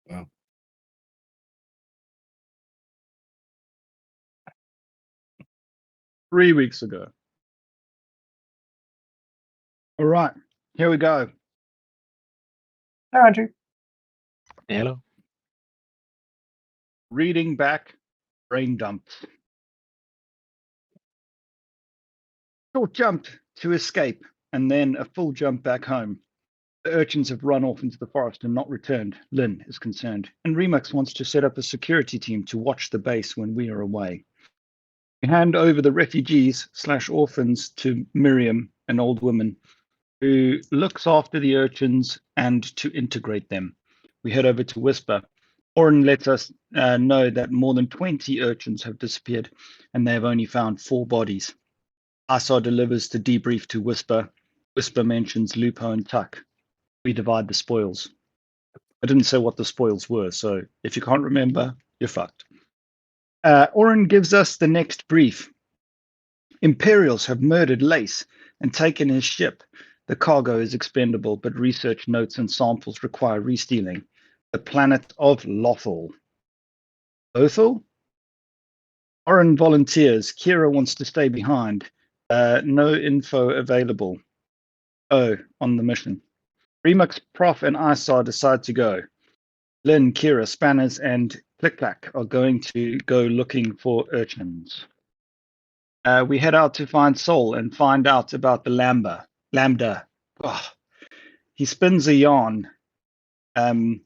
Wow. 3 weeks ago. All right, here we go. Hi, Andrew. Hello. Reading back, brain dumps. Short jump to escape, and then a full jump back home. The urchins have run off into the forest and not returned. Lynn is concerned, and Remux wants to set up a security team to watch the base when we are away. We hand over the refugees/orphans to Miriam, an old woman, who looks after the urchins and to integrate them. We head over to Whisper. Oren lets us know that more than 20 urchins have disappeared, and they have only found 4 bodies. Asar delivers the debrief to Whisper. Whisper mentions Lupo and Tuck. We divide the spoils. I didn't say what the spoils were, so if you can't remember, you're fucked. Oren gives us the next brief. Imperials have murdered Lace and taken his ship. The cargo is expendable, but research notes and samples require restealing. The planet of Lothal. Lothal? Oren volunteers. Kira wants to stay behind. No info available. Oh, on the mission. Remux, Prof, and Isar decide to go. Lynn, Kira, Spanners, and Click-Clack are going to go looking for urchins. We head out to find Sol and find out about the Lambda. Oh, he spins a yarn. He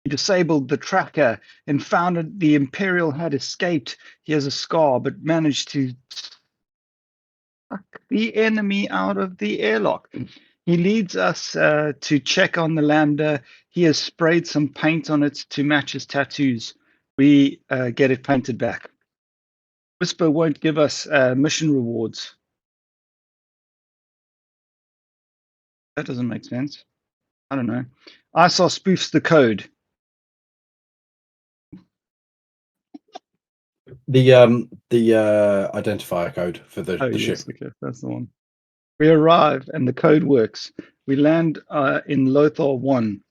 disabled the tracker and found that the Imperial had escaped. He has a scar, but managed to suck the enemy out of the airlock. He leads us to check on the Lambda. He has sprayed some paint on it to match his tattoos. We get it painted back. Whisper won't give us mission rewards. That doesn't make sense. I don't know. Isar spoofs the code. The identifier code for the ship. Okay, that's the one. We arrive and the code works. We land in Lothar 1.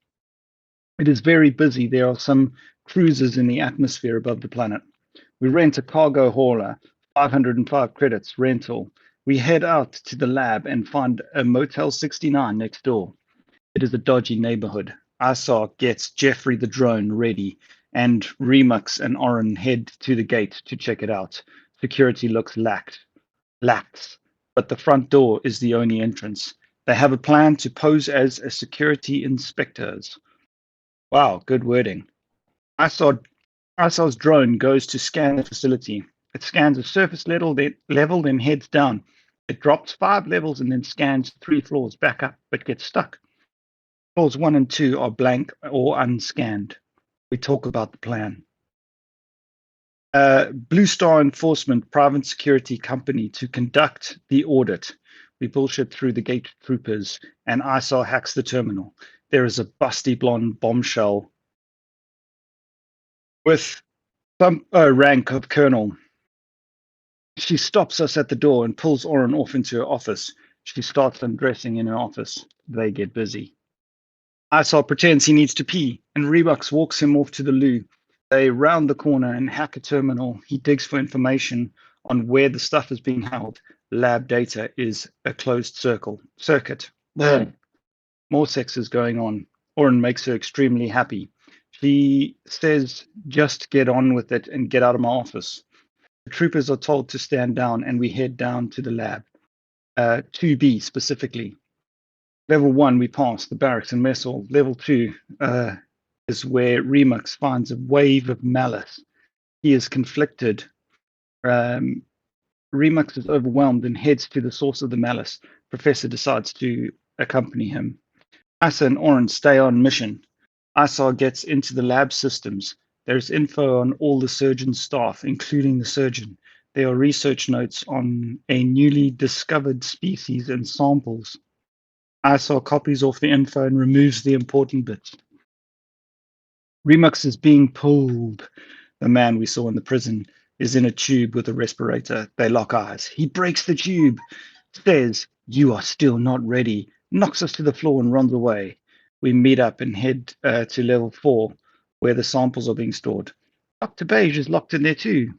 It is very busy. There are some cruisers in the atmosphere above the planet. We rent a cargo hauler, 505 credits rental. We head out to the lab and find a Motel 69 next door. It is a dodgy neighborhood. Isar gets Jeffrey the drone ready, and Remux and Oren head to the gate to check it out. Security looks lax, but the front door is the only entrance. They have a plan to pose as a security inspectors. Wow, good wording. Isar's drone goes to scan the facility. It scans a surface level, then heads down. It drops 5 levels and then scans 3 floors back up, but gets stuck. Floors 1 and 2 are blank or unscanned. We talk about the plan. Blue Star Enforcement, private security company to conduct the audit. We bullshit through the gate troopers, and Isar hacks the terminal. There is a busty blonde bombshell with some rank of colonel. She stops us at the door and pulls Oren off into her office. She starts undressing in her office. They get busy. Isar pretends he needs to pee, and Rebux walks him off to the loo. They round the corner and hack a terminal. He digs for information on where the stuff is being held. Lab data is a closed circuit. More sex is going on. Oren makes her extremely happy. She says, just get on with it and get out of my office. The troopers are told to stand down, and we head down to the lab. 2B specifically. Level 1, we pass the barracks and mess hall. Level 2 is where Remux finds a wave of malice. He is conflicted. Remux is overwhelmed and heads to the source of the malice. Professor decides to accompany him. Asa and Oren stay on mission. Isar gets into the lab systems. There's info on all the surgeon's staff, including the surgeon. There are research notes on a newly discovered species and samples. Isar copies off the info and removes the important bits. Remux is being pulled. The man we saw in the prison is in a tube with a respirator. They lock eyes. He breaks the tube, says, "You are still not ready," knocks us to the floor and runs away. We meet up and head to level 4. where the samples are being stored. Dr. Beige is locked in there too.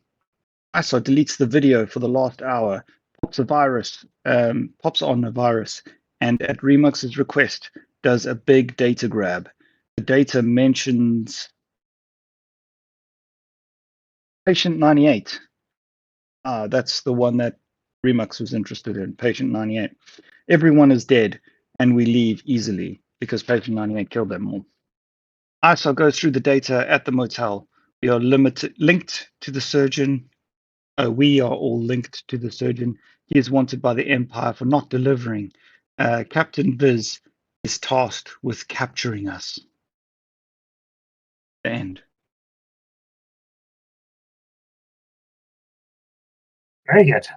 ISO deletes the video for the last hour, pops on a virus, and at Remux's request, does a big data grab. The data mentions patient 98. That's the one that Remux was interested in, patient 98. Everyone is dead, and we leave easily because patient 98 killed them all. ISO goes through the data at the motel. We are linked to the surgeon. We are all linked to the surgeon. He is wanted by the Empire for not delivering. Captain Viz is tasked with capturing us. The end. Very good.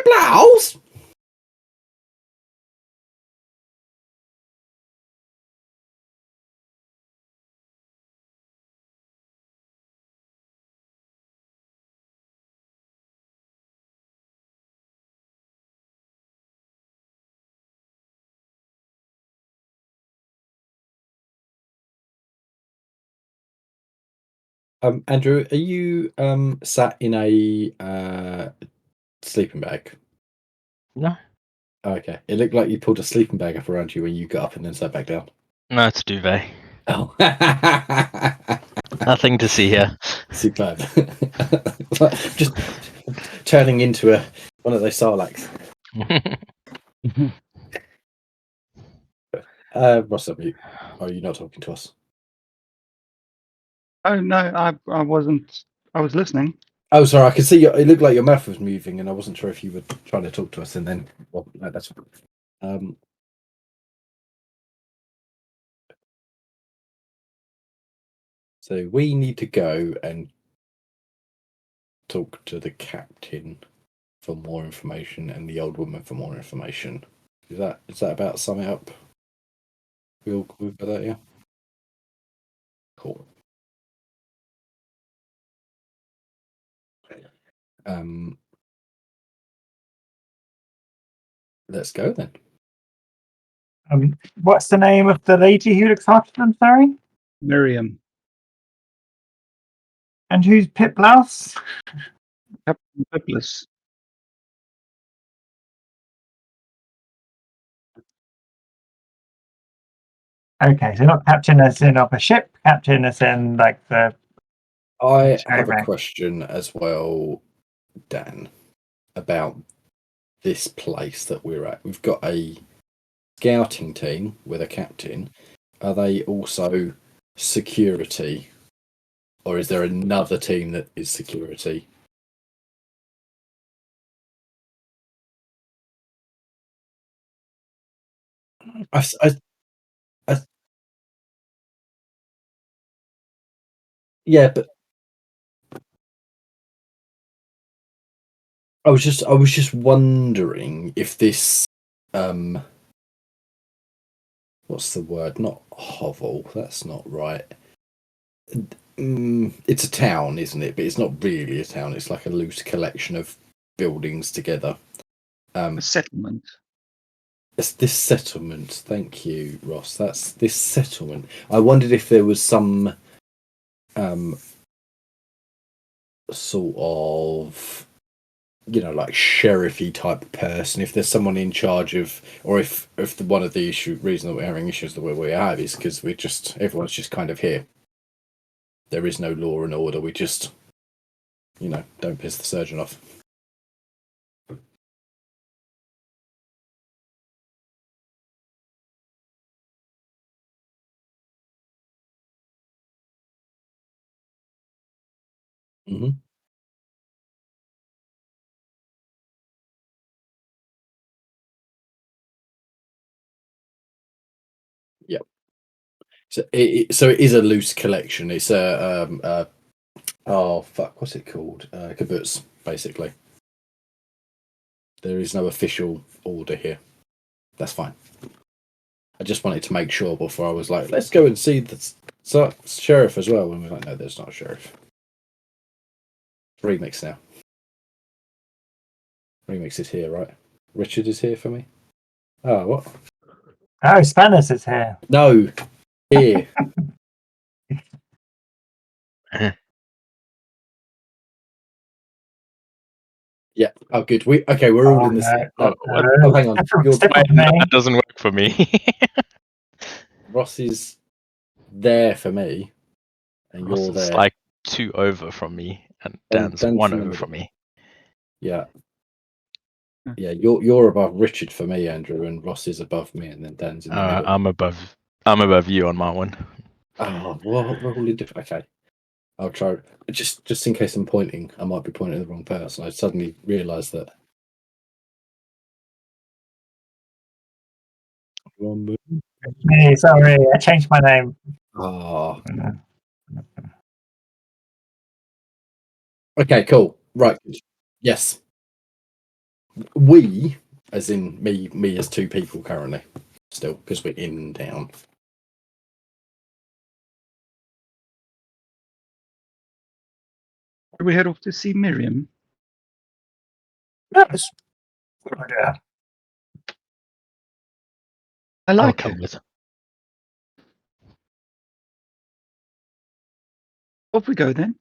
Blouse. Andrew, are you sat in a sleeping bag? No, Okay, it looked like you pulled a sleeping bag up around you when you got up and then sat back down. no, it's a duvet. Oh, Nothing to see here. superb! Just turning into one of those Sarlaccs. What's up, you? Are you not talking to us? Oh no, I wasn't. I was listening. Oh, sorry. I could see it looked like your mouth was moving, and I wasn't sure if you were trying to talk to us. And then, well, no, that's so we need to go and talk to the captain for more information and the old woman for more information. Is that about sum it up? We all good with that, yeah? Cool. Let's go then. What's the name of the lady who looks after them? Sorry, Miriam. and who's Pip Blouse? Captain Pipless. Okay, so not captain as in of a ship, captain as in like the. I have a Okay. question as well, Dan, about this place that we're at. We've got a scouting team with a captain. Are they also security, or is there another team that is security? I, yeah, but I was just wondering if this what's the word? Not hovel. That's not right. It's a town, isn't it? But it's not really a town. It's like a loose collection of buildings together. A settlement. It's this settlement. Thank you, Ross. That's this settlement. I wondered if there was some sort of, like sheriffy type person. If there's someone in charge of, or if one of the reason that we're having issues the way we have is because everyone's just kind of here. There is no law and order. We just, don't piss the surgeon off. Mm-hmm. Yep. So it is a loose collection. It's oh fuck, what's it called? Kibbutz, basically. There is no official order here. That's fine. I just wanted to make sure before I was like, let's go and see the sheriff as well. And we're like, no, there's not a sheriff. Remix now. Remix is here, right? Richard is here for me. Oh, what? Oh, Spanish is here. No, here. Yeah. Oh, good. We're all in the same. No. Oh, hang on. That doesn't work for me. Ross is there for me, and Ross you're is there. like 2 over from me, and Dan's Dan's 1 in the over middle. from me. Yeah. Yeah, you're above Richard for me, Andrew, and Ross is above me, and then Dan's in the middle. I'm above you on my one. Oh, well, we're all in different. Okay, I'll try. Just in case I'm pointing, I might be pointing at the wrong person. I suddenly realised that. Me, sorry, I changed my name. Ah. Okay, cool. Right. Yes. We, as in me as 2 people currently, still, because we're in town. We head off to see Miriam. Yes. I I'll like her. come with. Off we go then.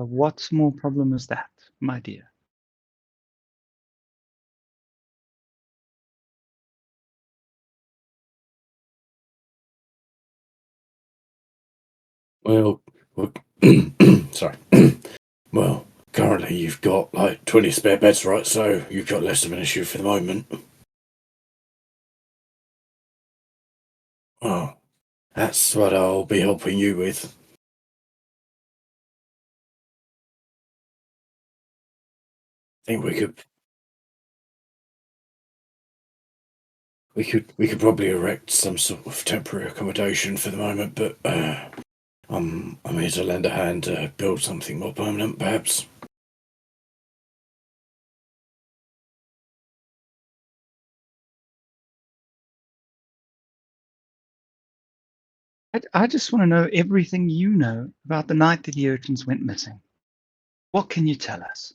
What small problem is that, my dear? Well, sorry. Well, currently you've got like 20 spare beds, right? So you've got less of an issue for the moment. Oh, that's what I'll be helping you with. I think we could probably erect some sort of temporary accommodation for the moment, but I'm here to lend a hand to build something more permanent, perhaps. I just want to know everything you know about the night that the urchins went missing. What can you tell us?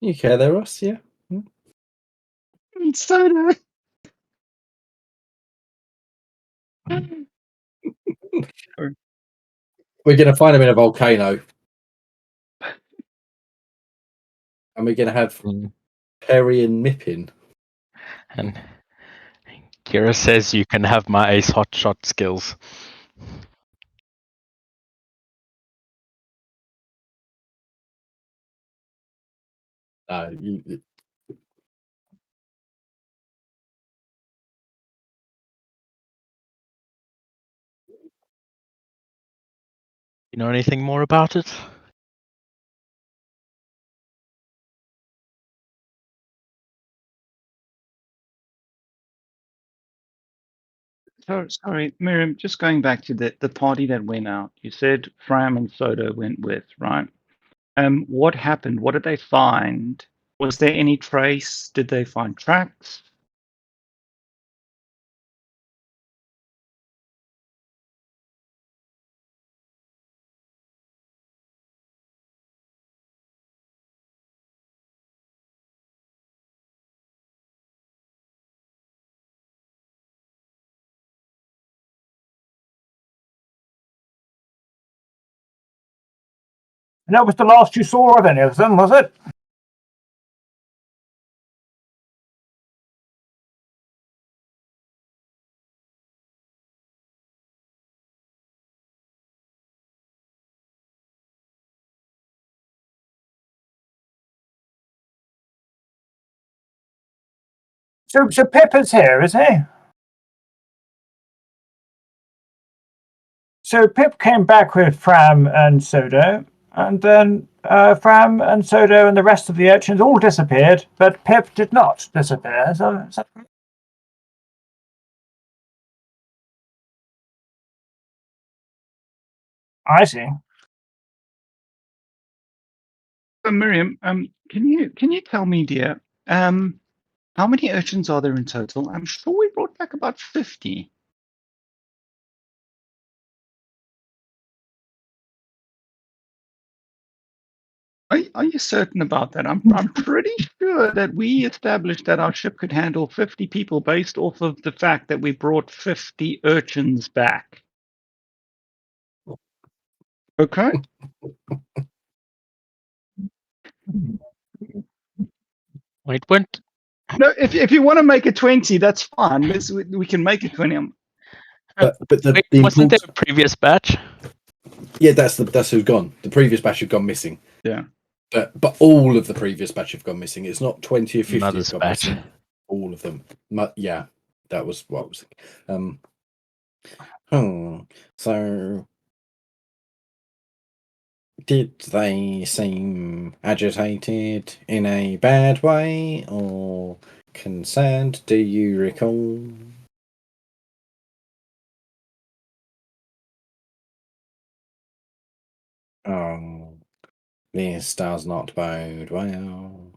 You care there, Ross? Yeah. Soda. We're going to find him in a volcano. And we're going to have Perry and Mippin. And Kira says you can have my ace hotshot skills. You You know anything more about it? Sorry, Miriam, just going back to the party that went out. You said Fram and Soda went with, right? What happened? What did they find? Was there any trace? Did they find tracks? And that was the last you saw of any of them, was it? So Pippa's here, is he? So Pip came back with Fram and Soda, and then Fram and Soda and the rest of the urchins all disappeared, but Pip did not disappear. Is that correct? I see. Miriam, can you tell me, dear, how many urchins are there in total? I'm sure we brought back about 50. Are you certain about that? I'm pretty sure that we established that our ship could handle 50 people based off of the fact that we brought 50 urchins back. Okay. Wait, when? No, if you want to make it 20, that's fine. We can make it 20. but the Wasn't there important... a previous batch? Yeah, that's who's gone. The previous batch have gone missing. Yeah. But all of the previous batch have gone missing. It's not 20 or 50 have Mother's gone batch. missing. All of them. Yeah, that was what I was thinking. So did they seem agitated in a bad way or concerned? Do you recall? Oh, this does not bode well.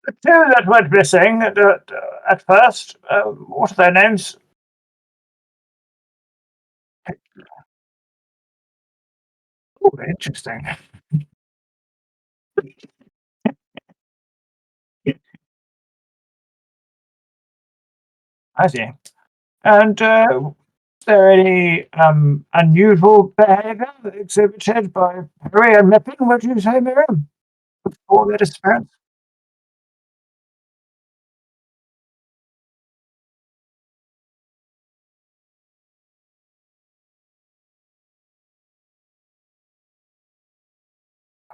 The two that went missing at first, what are their names? Oh, interesting. I see. And is there any unusual behavior exhibited by Perry and Mippin, would you say, Miriam, before their disappearance?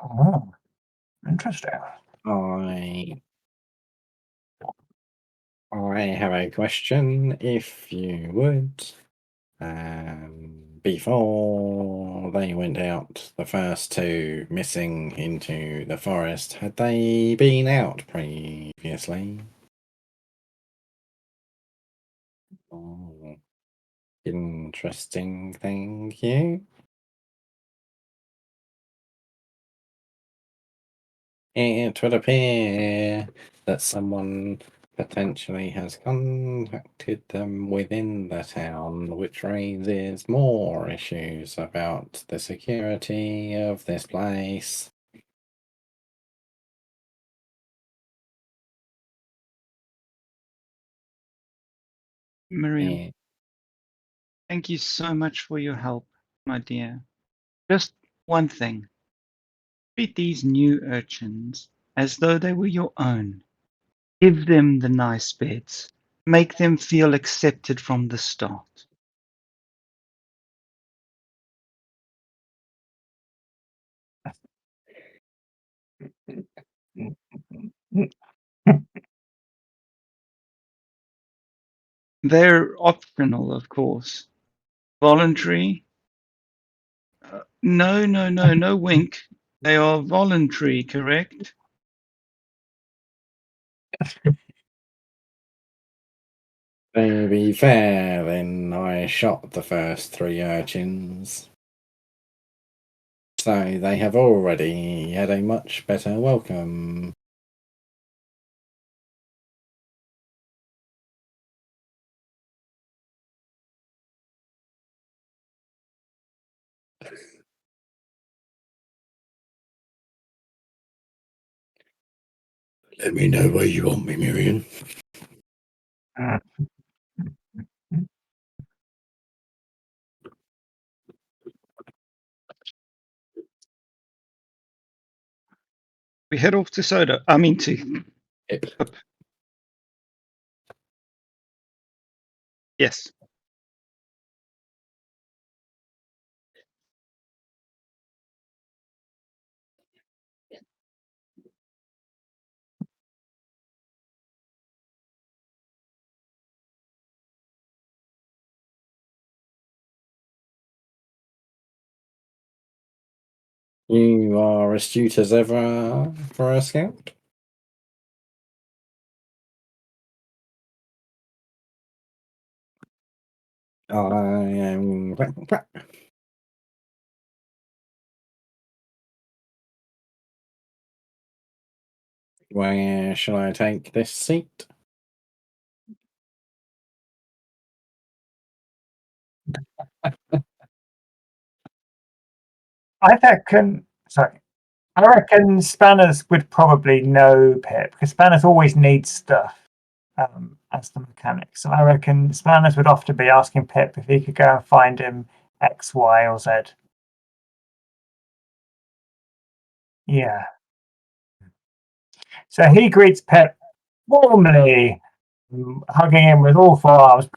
Oh, interesting. I have a question, if you would. Before they went out, the first two missing into the forest, had they been out previously? Oh. Interesting, thank you. It would appear that someone potentially has contacted them within the town, which raises more issues about the security of this place. Miriam, Yeah. thank you so much for your help, my dear. Just one thing. Treat these new urchins as though they were your own. Give them the nice beds. Make them feel accepted from the start. They're optional, of course. Voluntary? No wink. They are voluntary, correct? To be fair, then I shot the first 3 urchins. So they have already had a much better welcome. Let me know where you want me, Miriam. We head off to Soda. I mean to. Yep. Yes. You are astute as ever for a scout. I am. Where shall I take this seat? I reckon. Sorry. I reckon Spanners would probably know Pip because Spanners always needs stuff as the mechanic. So I reckon Spanners would often be asking Pip if he could go and find him X, Y, or Z. Yeah. So he greets Pip warmly, hugging him with all 4 arms.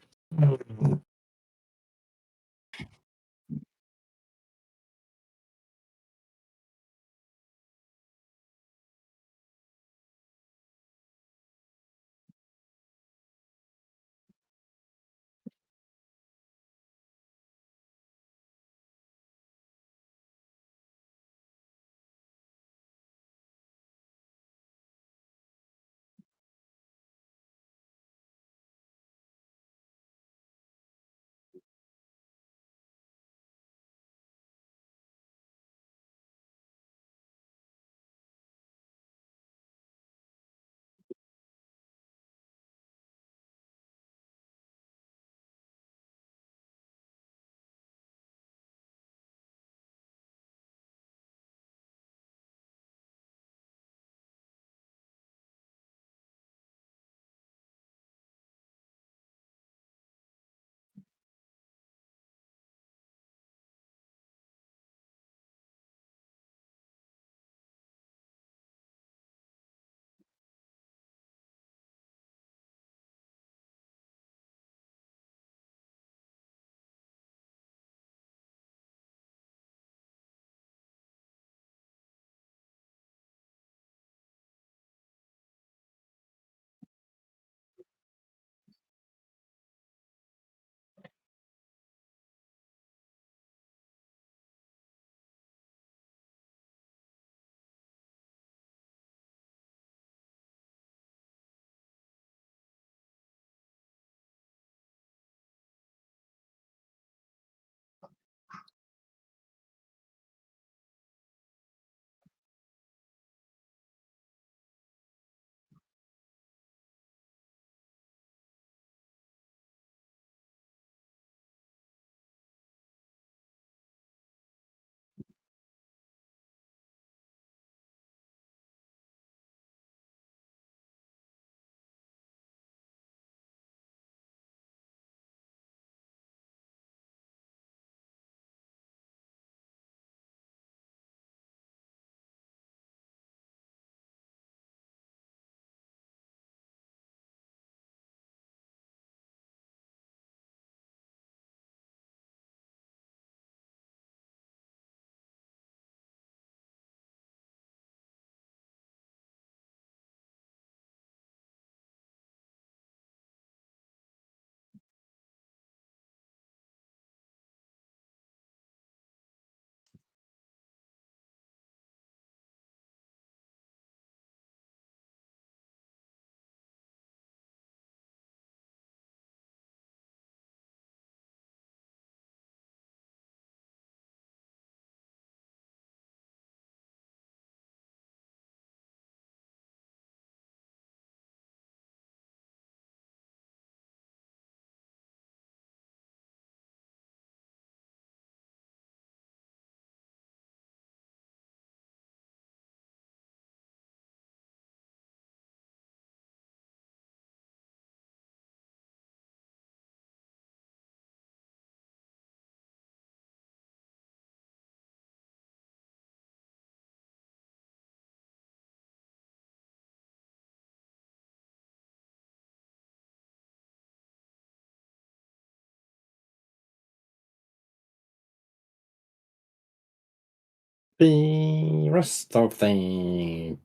The rest of the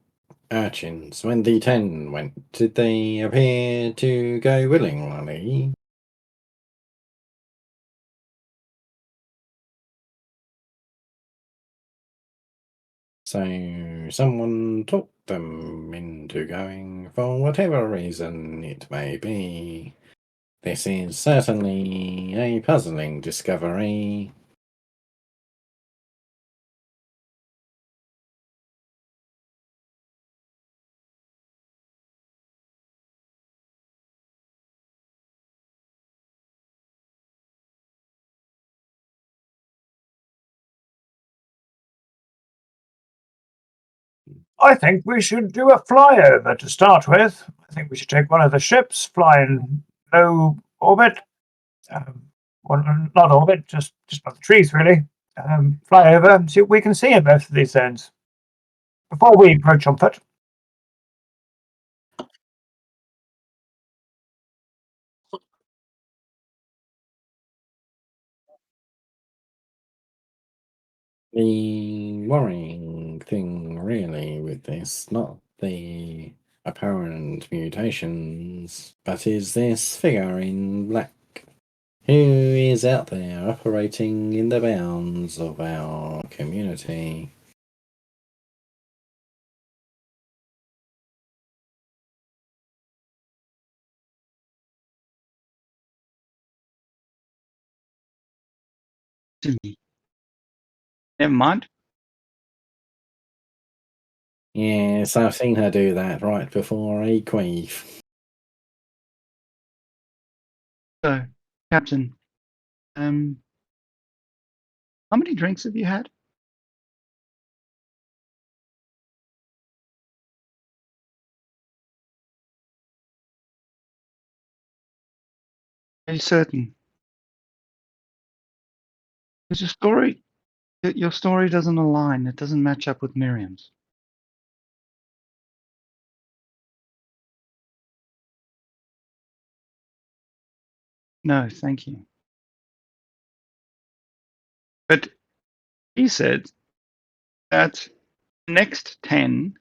urchins, when the 10 went, did they appear to go willingly? So someone talked them into going for whatever reason it may be. This is certainly a puzzling discovery. I think we should do a flyover to start with. I think we should take one of the ships, fly in low orbit. Well, not orbit, just above the trees, really. Fly over and see what we can see in both of these zones before we approach on foot. The worrying thing, really, with this, not the apparent mutations, but is this figure in black who is out there operating in the bounds of our community. Never mind. Yes, I've seen her do that right before a queef. So, Captain, how many drinks have you had? Are you certain? Because your story doesn't align. It doesn't match up with Miriam's. No, thank you. But he said that the next 10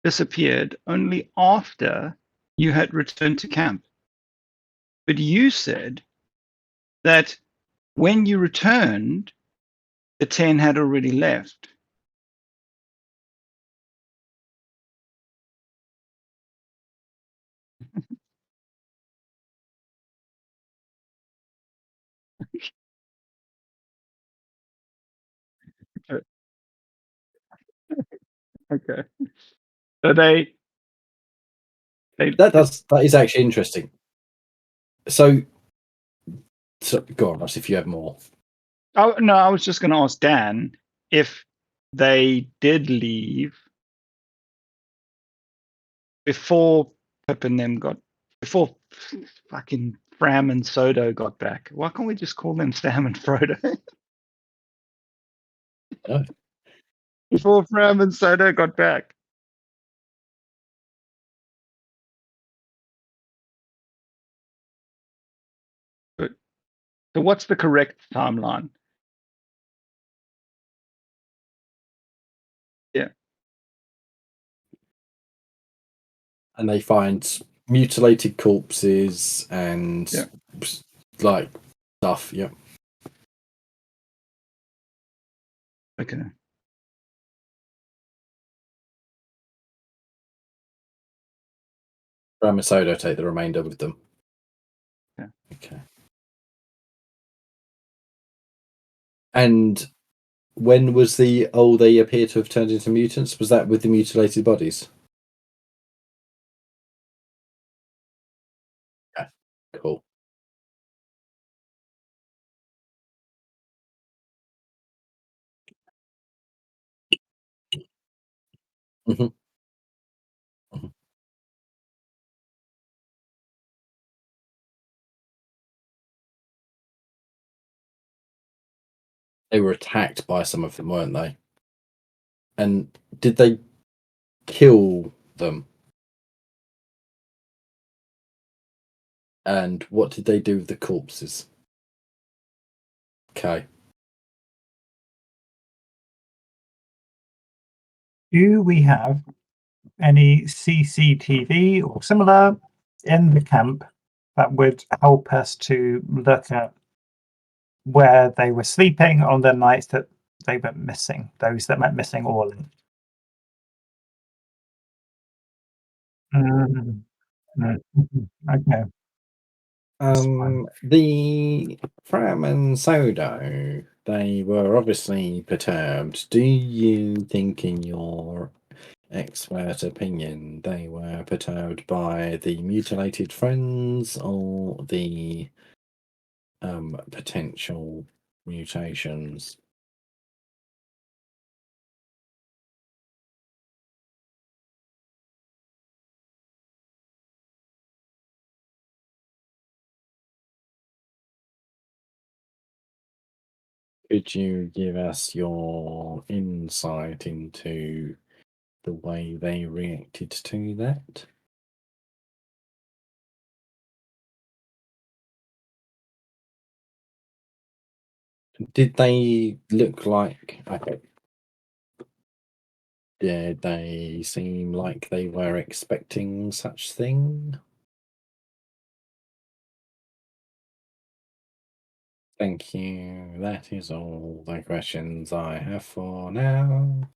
disappeared only after you had returned to camp. But you said that when you returned, the 10 had already left. Okay. So That is actually interesting. So go on, Ross, if you have more. Oh no, I was just going to ask Dan if they did leave before Pip and them before fucking Fram and Sodo got back. Why can't we just call them Sam and Frodo? No. Before Fram and Sodo got back. So what's the correct timeline? Yeah. And they find mutilated corpses and Yeah. like stuff. Yep. Okay. Ram and Sodo take the remainder with them. Yeah. Okay. And when was they appear to have turned into mutants? Was that with the mutilated bodies? Yeah. Cool. Mhm. Mhm. They were attacked by some of them, weren't they? And did they kill them? And what did they do with the corpses? Okay. Do we have any CCTV or similar in the camp that would help us to look at where they were sleeping on the nights that they went missing, those that went missing or left? Mm, okay. That's fine. The Fram and Sodo, they were obviously perturbed. Do you think, in your expert opinion, they were perturbed by the mutilated friends or the potential mutations? Could you give us your insight into the way they reacted to that? Did they look like... Okay. Did they seem like they were expecting such thing? Thank you. That is all the questions I have for now.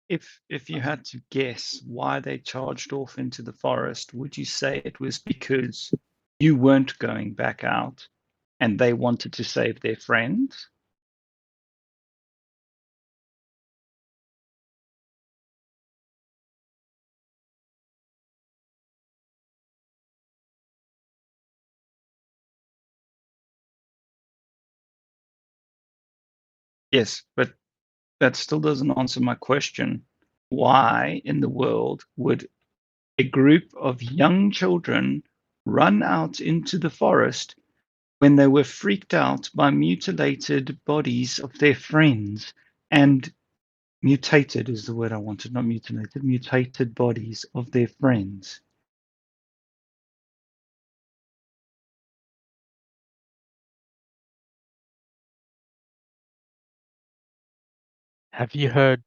If you had to guess why they charged off into the forest, would you say it was because you weren't going back out and they wanted to save their friends? Yes, but that still doesn't answer my question. Why in the world would a group of young children run out into the forest when they were freaked out by mutilated bodies of their friends? And mutated is the word I wanted, not mutilated, mutated bodies of their friends. Have you heard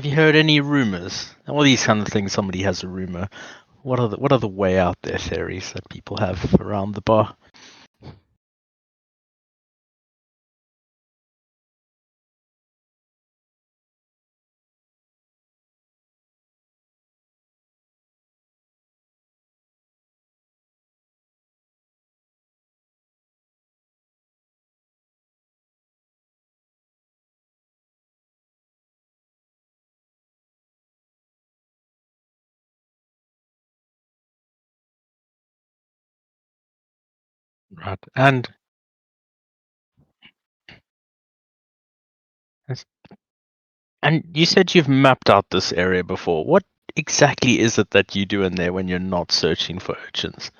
any rumors? All these kind of things. Somebody has a rumor. What are the way out there theories that people have around the bar? Right. And you said you've mapped out this area before. What exactly is it that you do in there when you're not searching for urchins?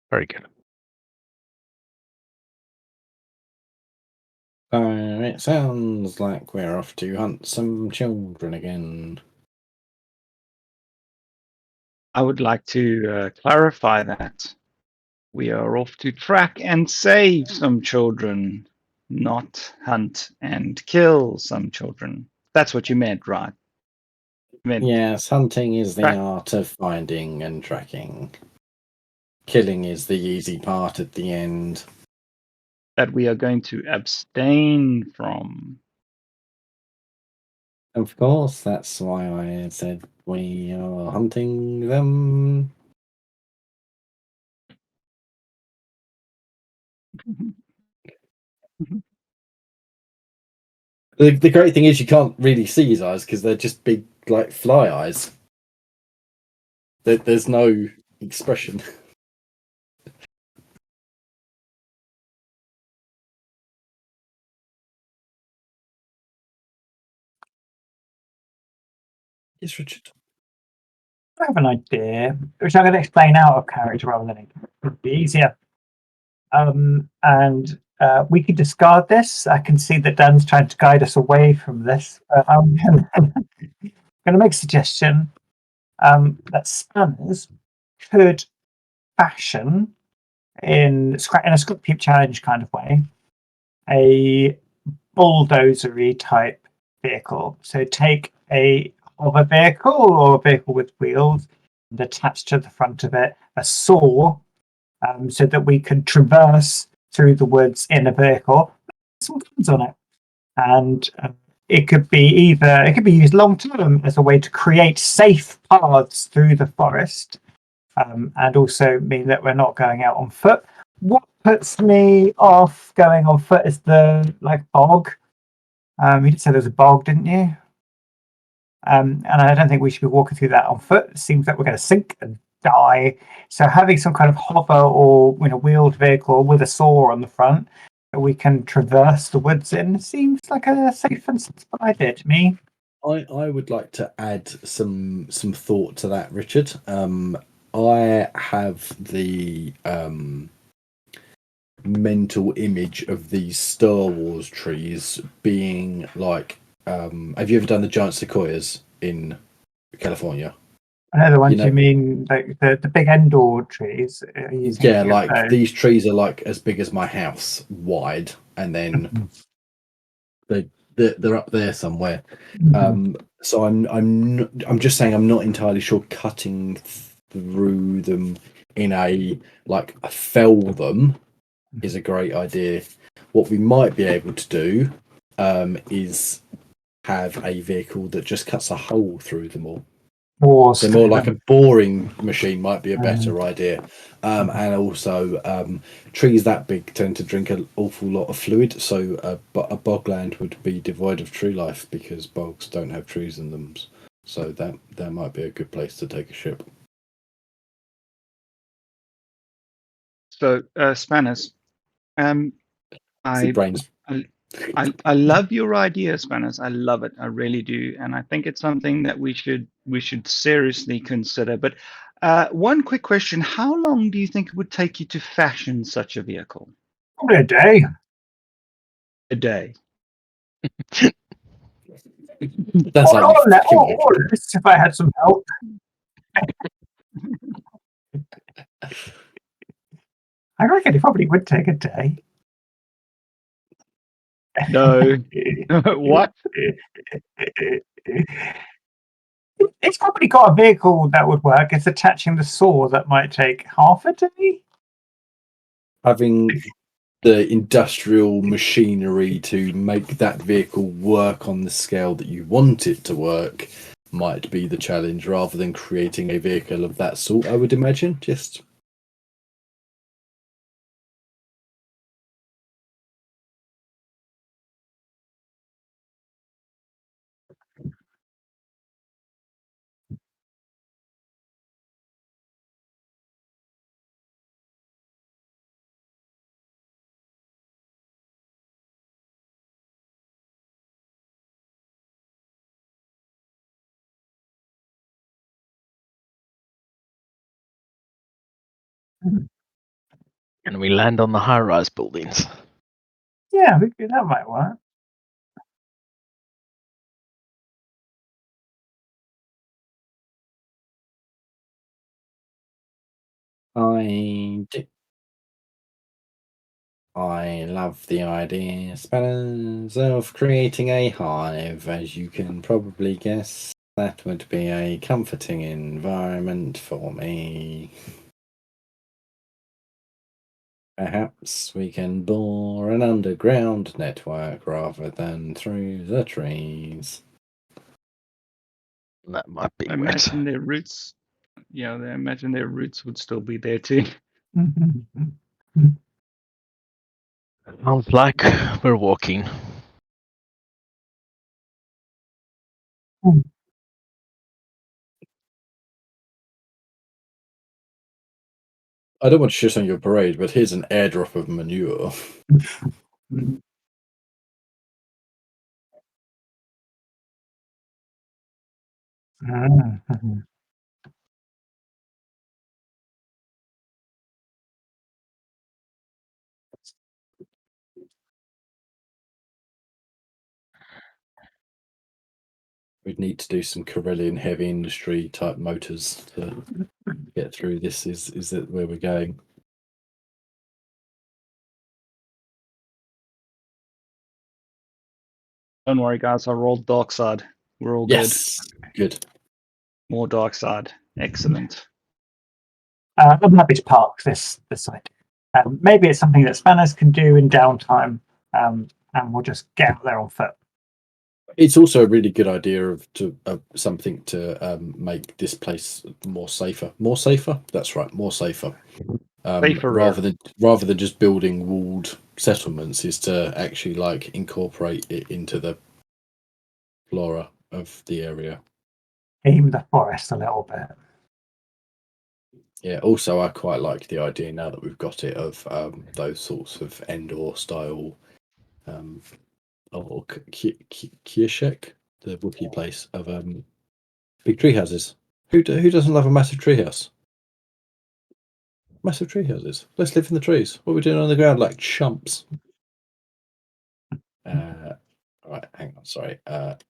Very good. It sounds like we're off to hunt some children again. I would like to clarify that. We are off to track and save some children, not hunt and kill some children. That's what you meant, right? You meant Yes, hunting is the track. art of finding and tracking. Killing is the easy part at the end. That we are going to abstain from. Of course, that's why I said we are hunting them. The great thing is you can't really see his eyes because they're just big, like, fly eyes. There's no expression. Yes, Richard. I have an idea, which I'm going to explain out of character rather than it would be easier. And we could discard this. I can see that Dan's trying to guide us away from this. I'm going to make a suggestion. that Spanners could fashion in a Scrap Heap Challenge kind of way a bulldozery type vehicle. So take a hover vehicle or a vehicle with wheels and attach to the front of it a saw, so that we could traverse through the woods in a vehicle with some guns on it. And it could be used long term as a way to create safe paths through the forest, and also mean that we're not going out on foot. What puts me off going on foot is the bog. You did say there was a bog, didn't you? And I don't think we should be walking through that on foot. It seems like we're going to sink and die. So having some kind of hover or wheeled vehicle with a saw on the front that we can traverse the woods in seems like a safe and sensible idea to me. I would like to add some thought to that, Richard. I have the mental image of these Star Wars trees being like. Have you ever done the giant sequoias in California? I know the ones know- you mean, like the big Endor trees. Yeah, like these trees are like as big as my house wide, and then they're up there somewhere. So I'm just saying I'm not entirely sure cutting through them in a fell them is a great idea. What we might be able to do is have a vehicle that just cuts a hole through them all. So more like a boring machine might be a better idea. And also trees that big tend to drink an awful lot of fluid, so a bogland would be devoid of tree life because bogs don't have trees in them. So that might be a good place to take a ship. So, Spanners, I, brains. I love your idea, Spanners. I love it. I really do, and I think it's something that we should seriously consider. But one quick question: how long do you think it would take you to fashion such a vehicle? Probably a day. A day. That's like or less if I had some help. I reckon it probably would take a day. No. What? It's probably got a vehicle that would work. It's attaching the saw that might take half a day. Having the industrial machinery to make that vehicle work on the scale that you want it to work might be the challenge rather than creating a vehicle of that sort, I would imagine. Just And we land on the high-rise buildings. Yeah, that might work. I love the idea, Spanners, of creating a hive. As you can probably guess, that would be a comforting environment for me. Perhaps we can bore an underground network rather than through the trees. That might be I wet. imagine their roots. Yeah, I imagine their roots would still be there too. Sounds like we're walking. I don't want to shit on your parade, but here's an airdrop of manure. We'd need to do some Karelian heavy industry type motors to get through this. Is that where we're going? Don't worry, guys. I rolled dark side. We're all Yes, good. good. More dark side. Excellent. I'm happy to park this site. Maybe it's something that spanners can do in downtime, and we'll just get out there on foot. It's also a really good idea of something to make this place more safer. More safer. That's right. More safer. Safer. rather than just building walled settlements, is to actually like incorporate it into the flora of the area. Aim the forest a little bit. Yeah. Also, I quite like the idea now that we've got it of those sorts of Endor style, or Kirshek, the Wookiee place of big tree houses. Who doesn't love a massive tree house? Massive tree houses. Let's live in the trees. What are we doing on the ground like chumps? Right, hang on. Sorry.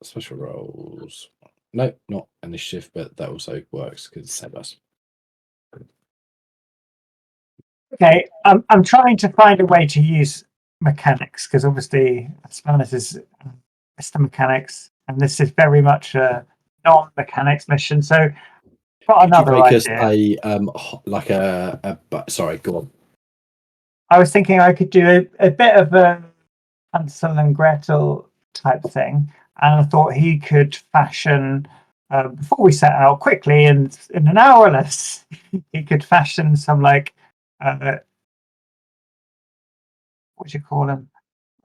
Special roles. No, not initiative, but that also works because it's same us. Okay, I'm trying to find a way to use mechanics because obviously Spanners is system mechanics, and this is very much a non-mechanics mission. So, got Could you another make us idea. like a sorry, go on. I was thinking I could do a bit of a Hansel and Gretel type thing, and I thought he could fashion before we set out quickly in an hour or less. He could fashion some like what do you call them?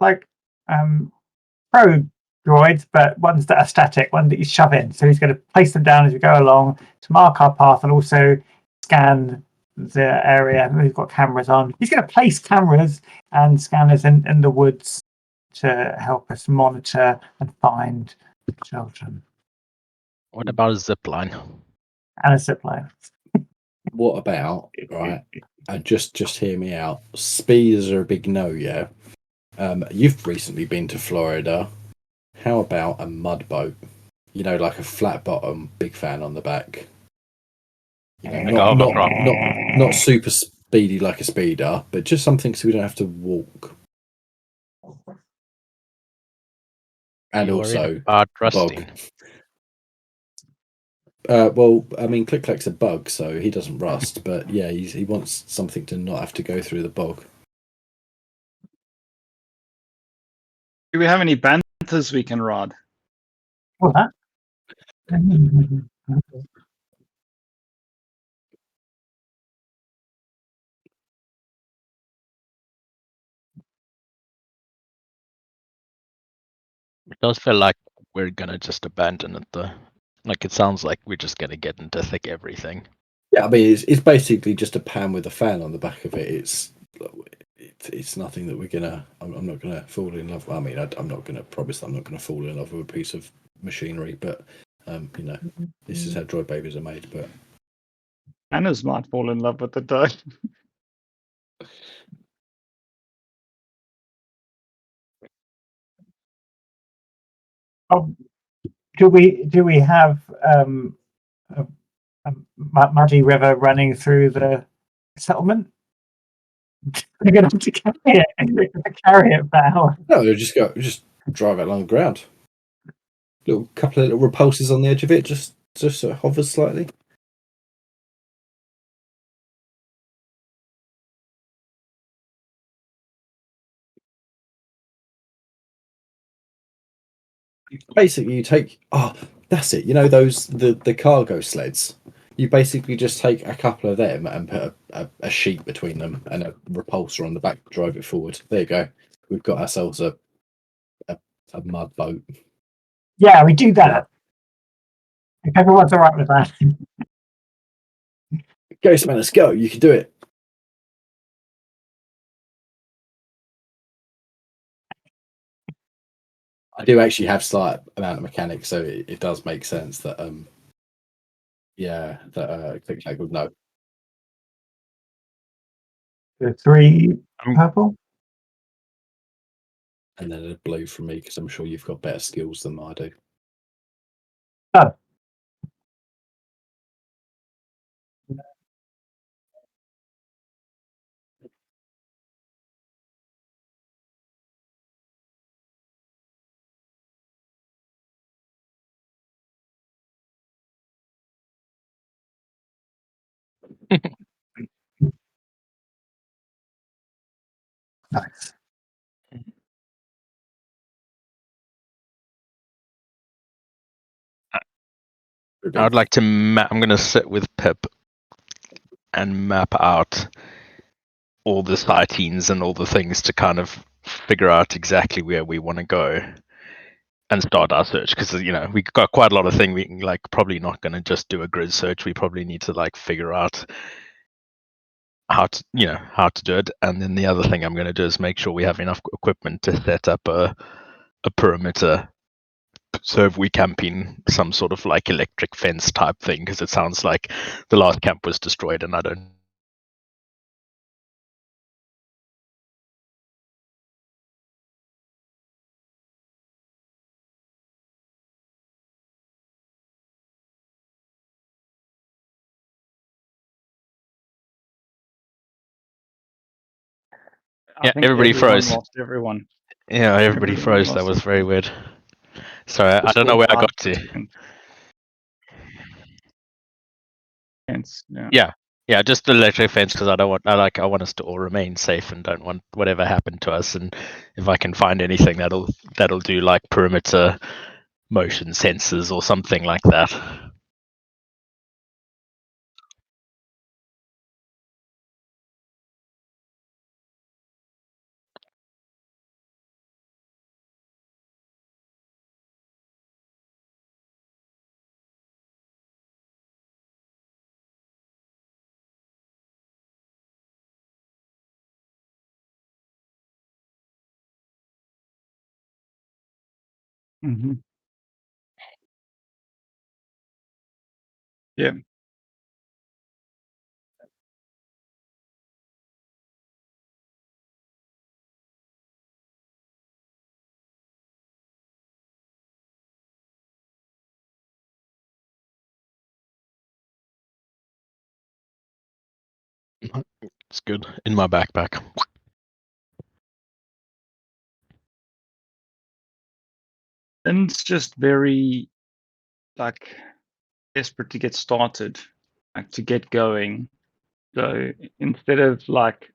Like pro droids, but ones that are static, ones that you shove in. So he's going to place them down as we go along to mark our path and also scan the area. We've got cameras on. He's going to place cameras and scanners in the woods to help us monitor and find children. What about a zip line? And a zip line. What about, right? And just hear me out. Speeds are a big no, yeah. You've recently been to Florida. How about a mud boat? You know, like a flat bottom, big fan on the back. You know, Like a hovercraft. not super speedy like a speeder, but just something so we don't have to walk. And You worried also about bog. rusting. Well, I mean, Click Clack's a bug, so he doesn't rust. But yeah, he wants something to not have to go through the bog. Do we have any banthas we can ride? What? It does feel like we're gonna just abandon it though. Like it sounds like we're just gonna get into thick everything. Yeah, I mean, it's basically just a pan with a fan on the back of it. It's nothing that we're gonna. I'm not gonna fall in love. I mean, I'm not gonna promise that I'm not gonna fall in love with a piece of machinery, but you know, this is how droid babies are made. But Anna's might fall in love with it though. Oh, do we have a muddy river running through the settlement? We're going to have to carry it. We're going to carry it for hours. no, just drive it along the ground. Little couple of little repulsors on the edge of it, just sort of hovers slightly. Basically, you take that's it. You know those the cargo sleds. You basically just take a couple of them and put a sheet between them and a repulsor on the back, drive it forward. There you go. We've got ourselves a mud boat. Yeah, we do that. If everyone's all right with that. Go, man, let's go. You can do it. I do actually have slight amount of mechanics, so it does make sense that Click Clack would know. The 3 purple. And then a blue from me because I'm sure you've got better skills than I do. Oh. Nice. I'd like to I'm going to sit with Pip and map out all the sightings and all the things to kind of figure out exactly where we want to go and start our search, because we've got quite a lot of things. We like probably not going to just do a grid search. We probably need to like figure out how to do it. And then the other thing I'm going to do is make sure we have enough equipment to set up a perimeter. So if we camping some sort of like electric fence type thing, because it sounds like the last camp was destroyed, and I don't. I Yeah, think everybody everyone froze. lost everyone. Yeah, everybody Everyone froze. That lost was very everyone. weird. Sorry, I Just don't for know where I 5 got to. seconds. Yeah. Yeah, just the electric fence, because I want us to all remain safe and don't want whatever happened to us. And if I can find anything that'll do like perimeter motion sensors or something like that. Mm-hmm. Yeah. It's good in my backpack. And it's just very like desperate to get started, like to get going. So instead of like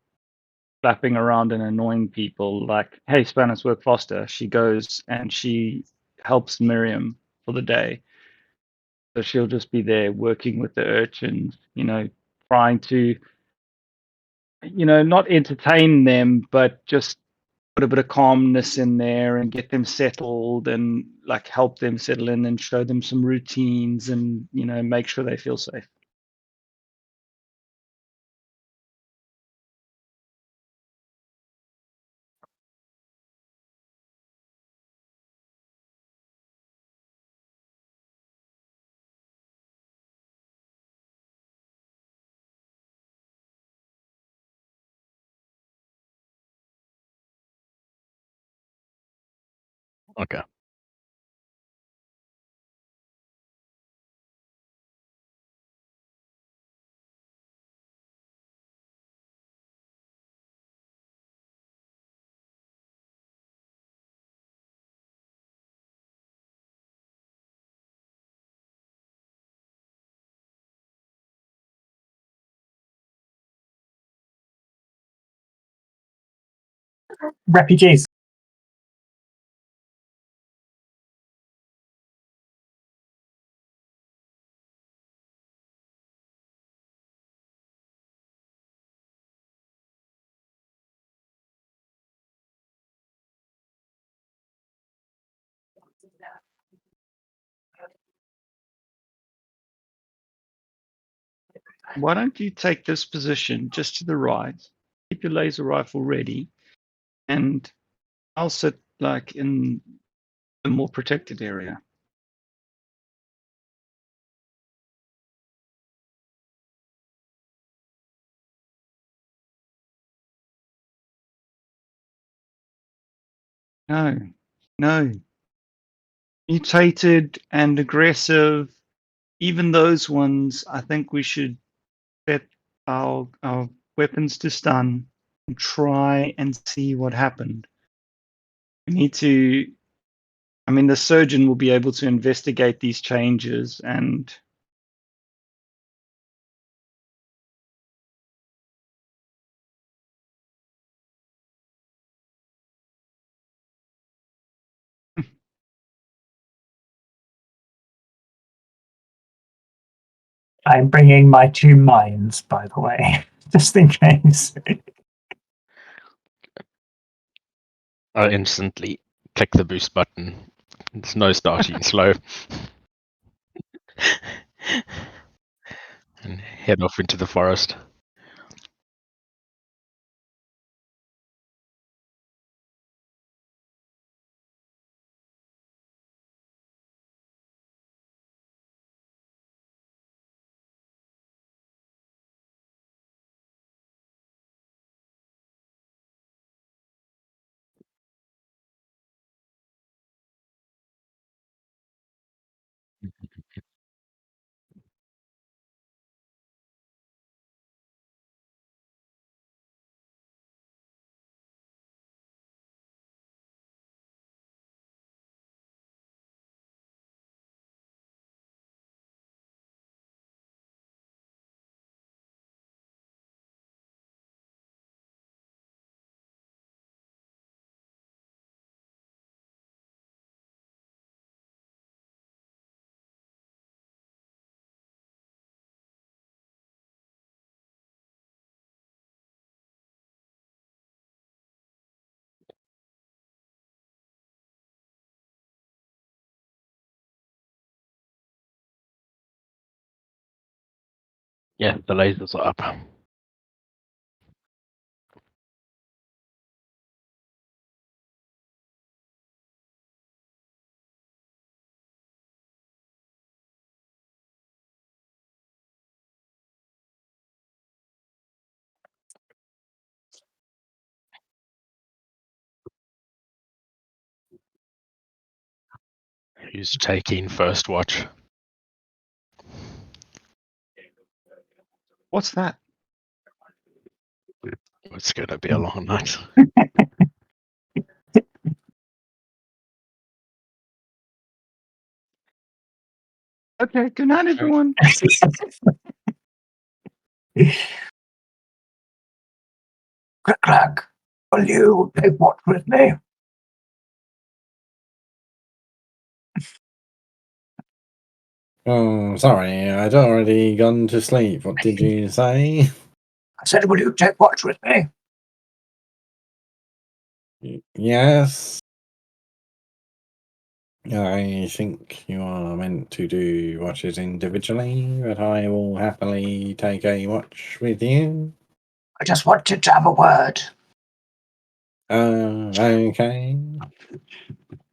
flapping around and annoying people, like, hey, Spanish, work faster, she goes and she helps Miriam for the day. So she'll just be there working with the urchins, trying to, not entertain them, but just put a bit of calmness in there and get them settled and like help them settle in and show them some routines and, make sure they feel safe. Okay. Refugees. Why don't you take this position just to the right, keep your laser rifle ready, and I'll sit like in a more protected area. No, no, mutated and aggressive, even those ones, I think we should set our weapons to stun and try and see what happened. We need to. I mean, the surgeon will be able to investigate these changes and. I'm bringing my 2 mines, by the way, just in case. I instantly click the boost button. There's no starting slow. And head off into the forest. Yeah, the lasers are up. Who's taking first watch? What's that? It's going to be a long night. Okay, good night, everyone. Click, will you take watch with me? Oh, sorry, I'd already gone to sleep. What did you say? I said, will you take watch with me? Yes. I think you are meant to do watches individually, but I will happily take a watch with you. I just wanted to have a word. Okay.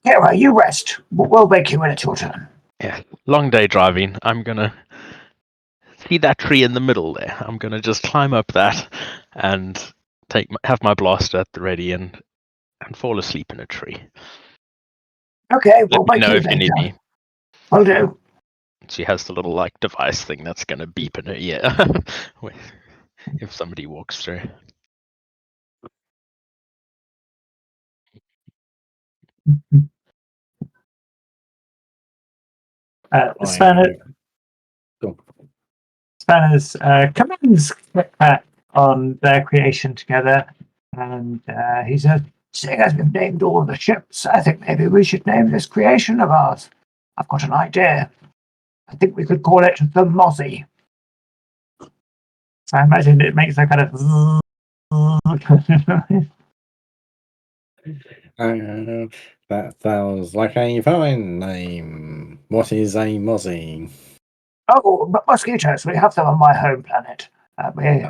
Hero, you rest. We'll wake you when it's your turn. Yeah, long day driving. I'm gonna see that tree in the middle there. I'm gonna just climb up that and have my blaster at the ready and fall asleep in a tree. Okay, Let we'll me wake know you if you need later. me. Will do. She has the little like device thing that's gonna beep in her ear if somebody walks through. Spanner's commands click back on their creation together, and he says, seeing as we've named all the ships, I think maybe we should name this creation of ours. I've got an idea. I think we could call it the Mozzie. So I imagine it makes a kind of that sounds like a fine name. What is a mozzie? oh, but mosquitoes. We have them on my home planet. We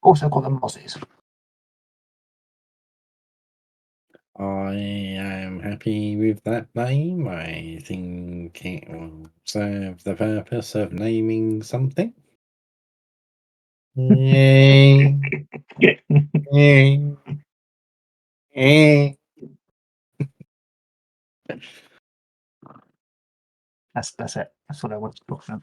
also call them mozzies. I am happy with that name. I think it will serve the purpose of naming something. Yay. Yay. Yay. That's it. That's what I wanted to talk about.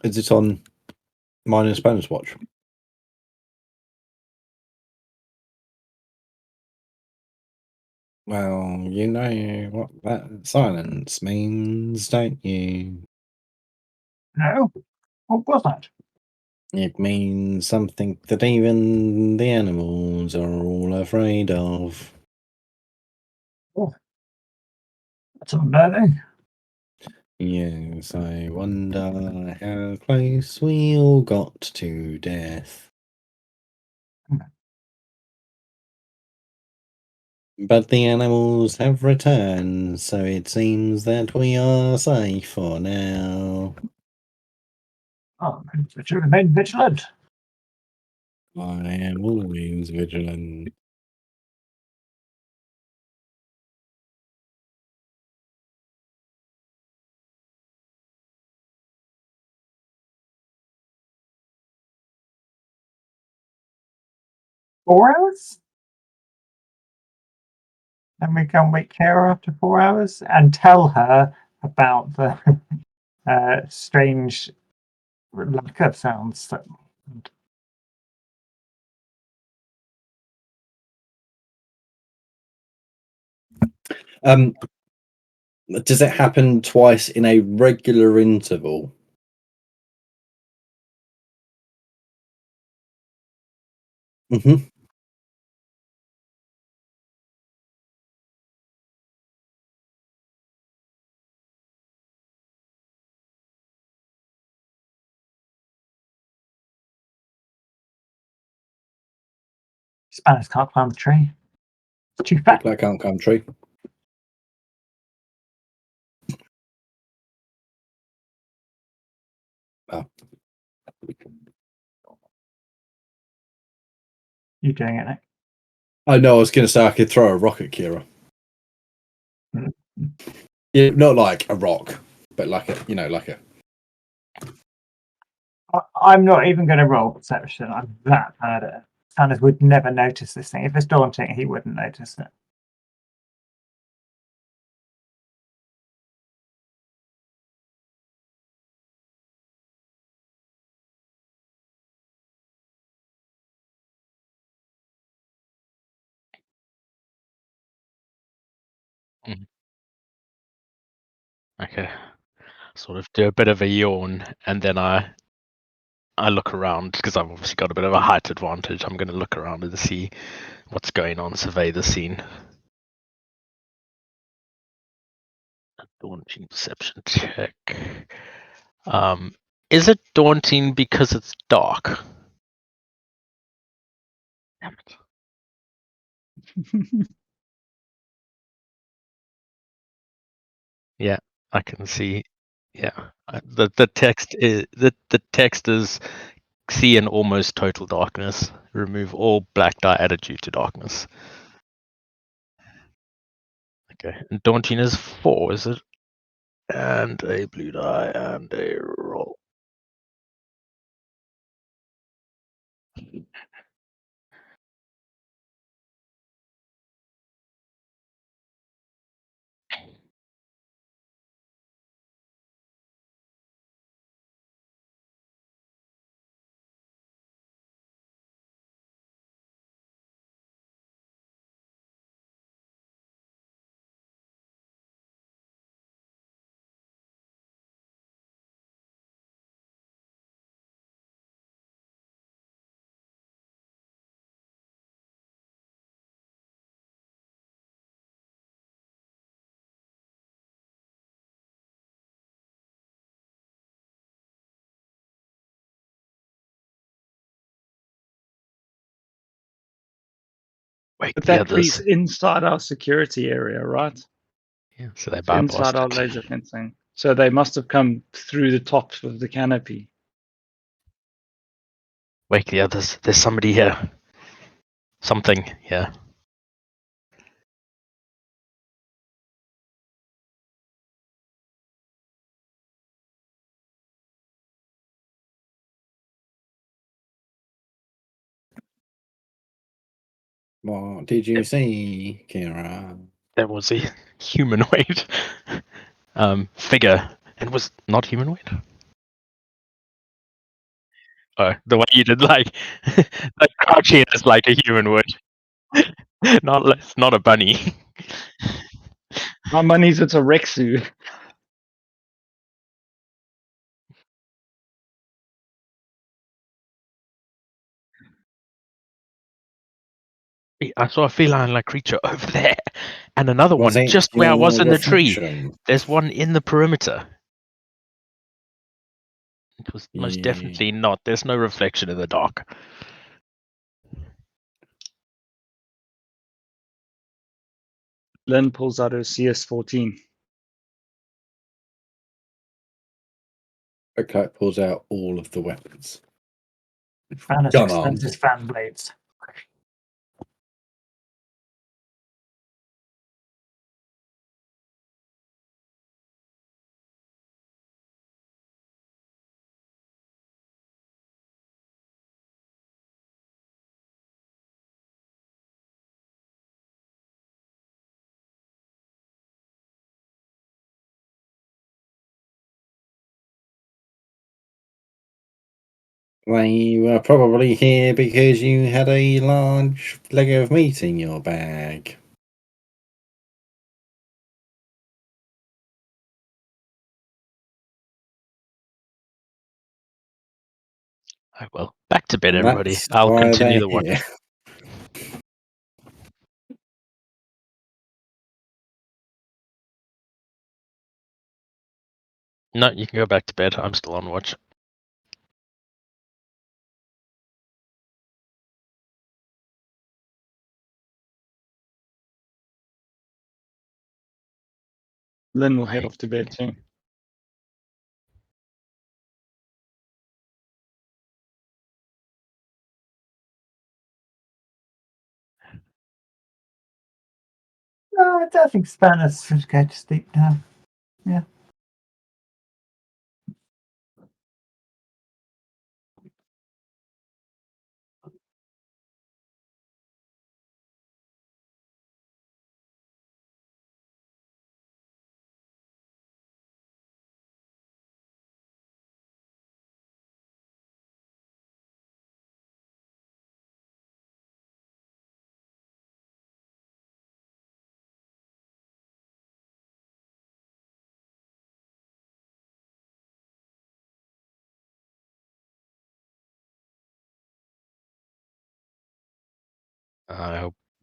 Is it on mine and Spanner's watch? Well, you know what that silence means, don't you? No, what was that? It means something that even the animals are all afraid of. Oh, that's unnerving. Yes, I wonder how close we all got to death. But the animals have returned, so it seems that we are safe for now. Oh, we should remain vigilant. I am always vigilant. $4 hours? And we can wake Kara after 4 hours and tell her about the strange lack of sounds that. Does it happen twice in a regular interval? Mm-hmm. Spanners can't climb the tree. It's too fat. That can't come true. Oh. You doing it, Nick? I know. I was going to say I could throw a rock at Kira. Mm. Yeah, not like a rock, but like a. I'm not even going to roll perception. I'm that bad at it. Spanners would never notice this thing. If it's daunting, he wouldn't notice it. Okay. Sort of do a bit of a yawn, and then I look around because I've obviously got a bit of a height advantage. I'm going to look around and see what's going on, survey the scene. Daunting perception check. Is it daunting because it's dark? Damn it. Yeah, I can see. Yeah, the text is the text is see in almost total darkness. Remove all black dye added due to darkness. Okay, and daunting is 4, is it? And a blue die and a roll. Wake But the that others. tree's inside our security area, right? Yeah, so they It's inside bypassed our it. laser fencing. So they must have come through the top of the canopy. Wake the others. There's somebody here. Something here. What did you see, Kira? There was a humanoid figure. It was not humanoid. Oh, the way you did like crouching is like a human would. Not a bunny. My money's it's a Rexu. I saw a feline-like creature over there, and another Was one it just where I your was in the tree. reflection? There's one in the perimeter. It was most Yeah. definitely not. There's no reflection in the dark. Lynn pulls out her CS14. Okay, pulls out all of the weapons. Spanner's Gun extends armed. his fan blades. They were probably here because you had a large leg of meat in your bag. Oh well. Back to bed, And everybody. that's I'll why continue they're the watch. here. No, you can go back to bed. I'm still on watch. Lynn will head off to bed too. No, I don't think Spanner's should go to sleep now. Yeah.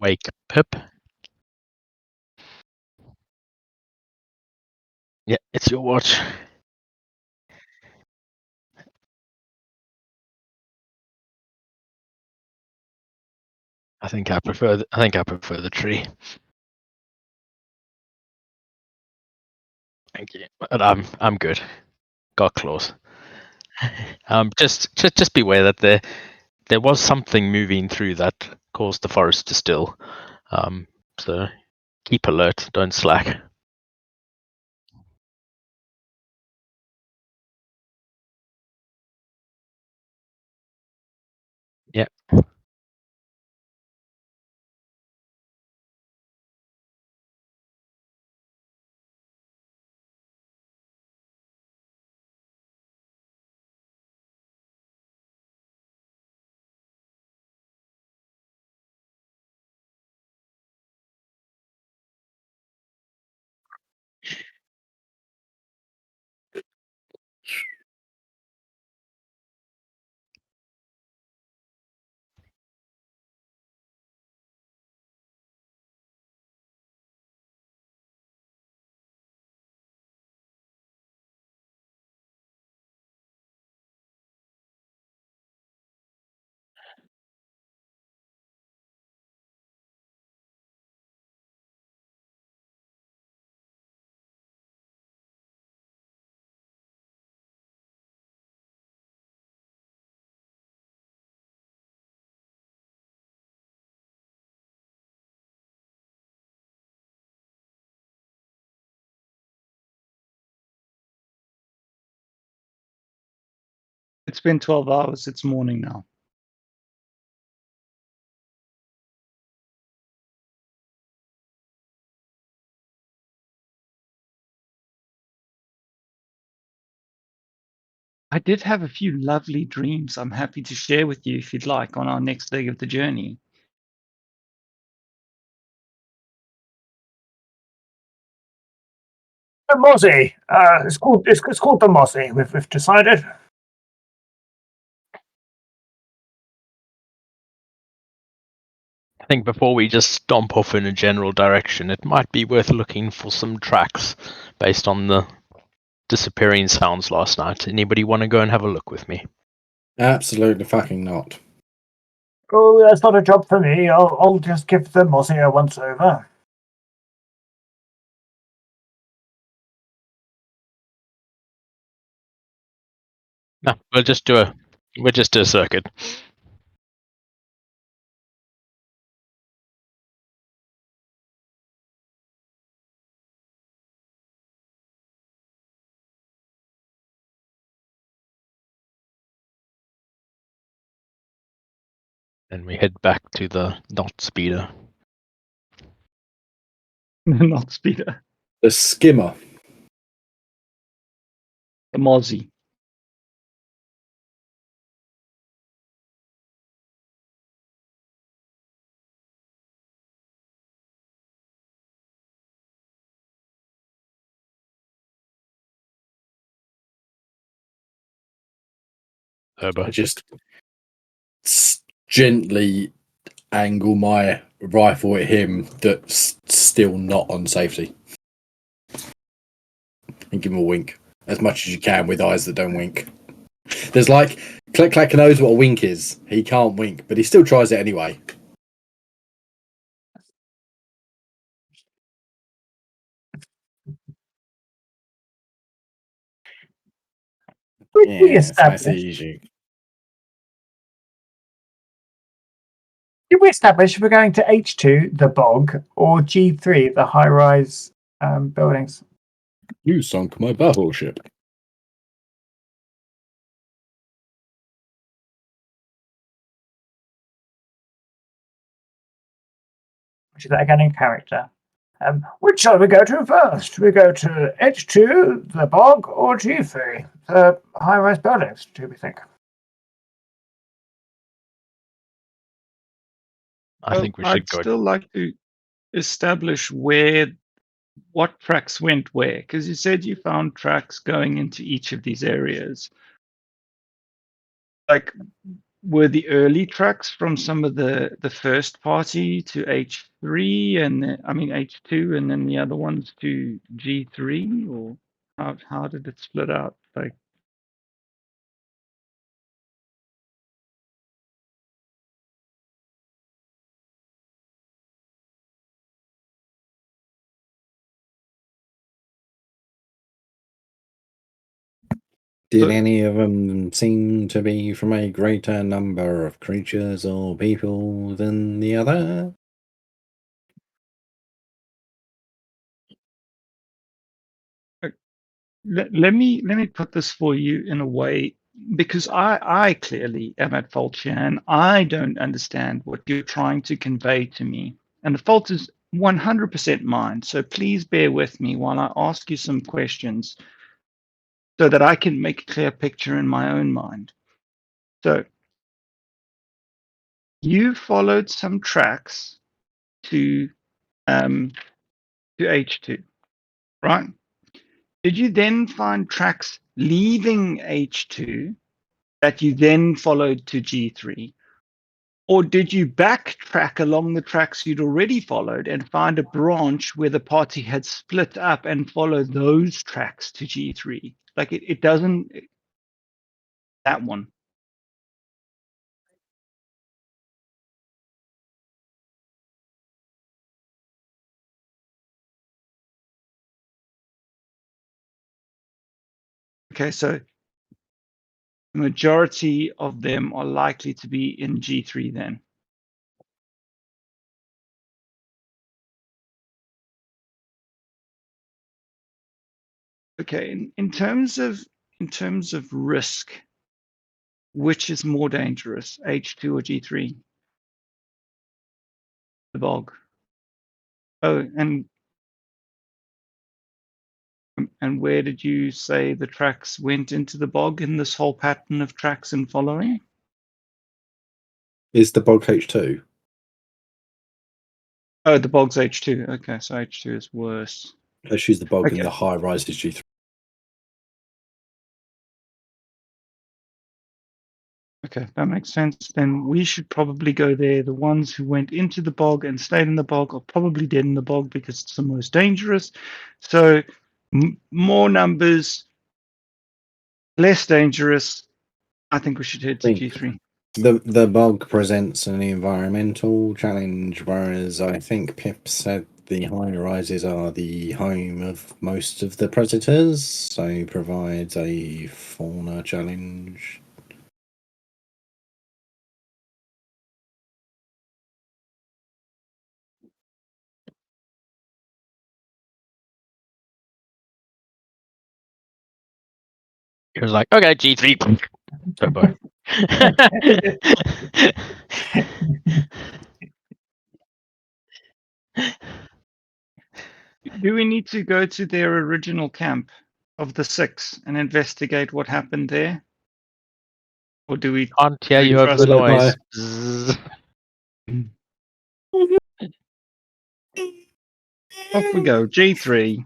Wake Pip. Yeah, it's your watch. I think I prefer. I think I prefer the tree. Thank you. But I'm good. Got claws. Just beware that there was something moving through that caused the forest to still. So keep alert. Don't slack. Yeah. It's been 12 hours. It's morning now. I did have a few lovely dreams I'm happy to share with you if you'd like on our next leg of the journey. The Mozzie. It's called the Mozzie. We've decided. I think before we just stomp off in a general direction, it might be worth looking for some tracks based on the disappearing sounds last night. Anybody want to go and have a look with me? Absolutely fucking not. Oh, that's not a job for me. I'll just give the Mozzie a once over. No, we'll just do a circuit. Then we head back to the not speeder. Not speeder. The skimmer. The Mozzie. I just gently angle my rifle at him that's still not on safety. And give him a wink. As much as you can with eyes that don't wink. There's like, Click Clack knows what a wink is. He can't wink, but he still tries it anyway. We established. Did we establish if we're going to H2, the bog, or G3, the high-rise buildings? You sunk my battleship. Which is that again in character? Which shall we go to first? We go to H2, the bog, or G3, the high-rise buildings, do we think? I think we should I'd go. still like to establish what tracks went where, because you said you found tracks going into each of these areas. Like, were the early tracks from some of the first party to H3 and H2, and then the other ones to G3, or how did it split out? Like, Did any of them seem to be from a greater number of creatures or people than the other? let me put this for you in a way, because I clearly am at fault here, and I don't understand what you're trying to convey to me. And the fault is 100% mine. So please bear with me while I ask you some questions so that I can make a clear picture in my own mind. So you followed some tracks to H2, right? Did you then find tracks leaving H2 that you then followed to G3? Or did you backtrack along the tracks you'd already followed and find a branch where the party had split up and follow those tracks to G3? Like it doesn't, that one. Okay, so the majority of them are likely to be in G3 then. Okay, in terms of risk, which is more dangerous, H2 or G3? The bog. Oh, and where did you say the tracks went into the bog in this whole pattern of tracks and following? Is the bog H2? Oh, the bog's H2. Okay, so H2 is worse. Let's use the bog Okay. and the high rise is G3. Okay, that makes sense. Then we should probably go there. The ones who went into the bog and stayed in the bog are probably dead in the bog because it's the most dangerous. So more numbers, less dangerous. I think we should head to G3. The bog presents an environmental challenge, whereas I think Pip said the high rises are the home of most of the predators, so provides a fauna challenge. He was like, okay, G3. Turbo. Do we need to go to their original camp of the 6 and investigate what happened there? Or do we Can't hear you over trust the it? noise. Off we go, G3.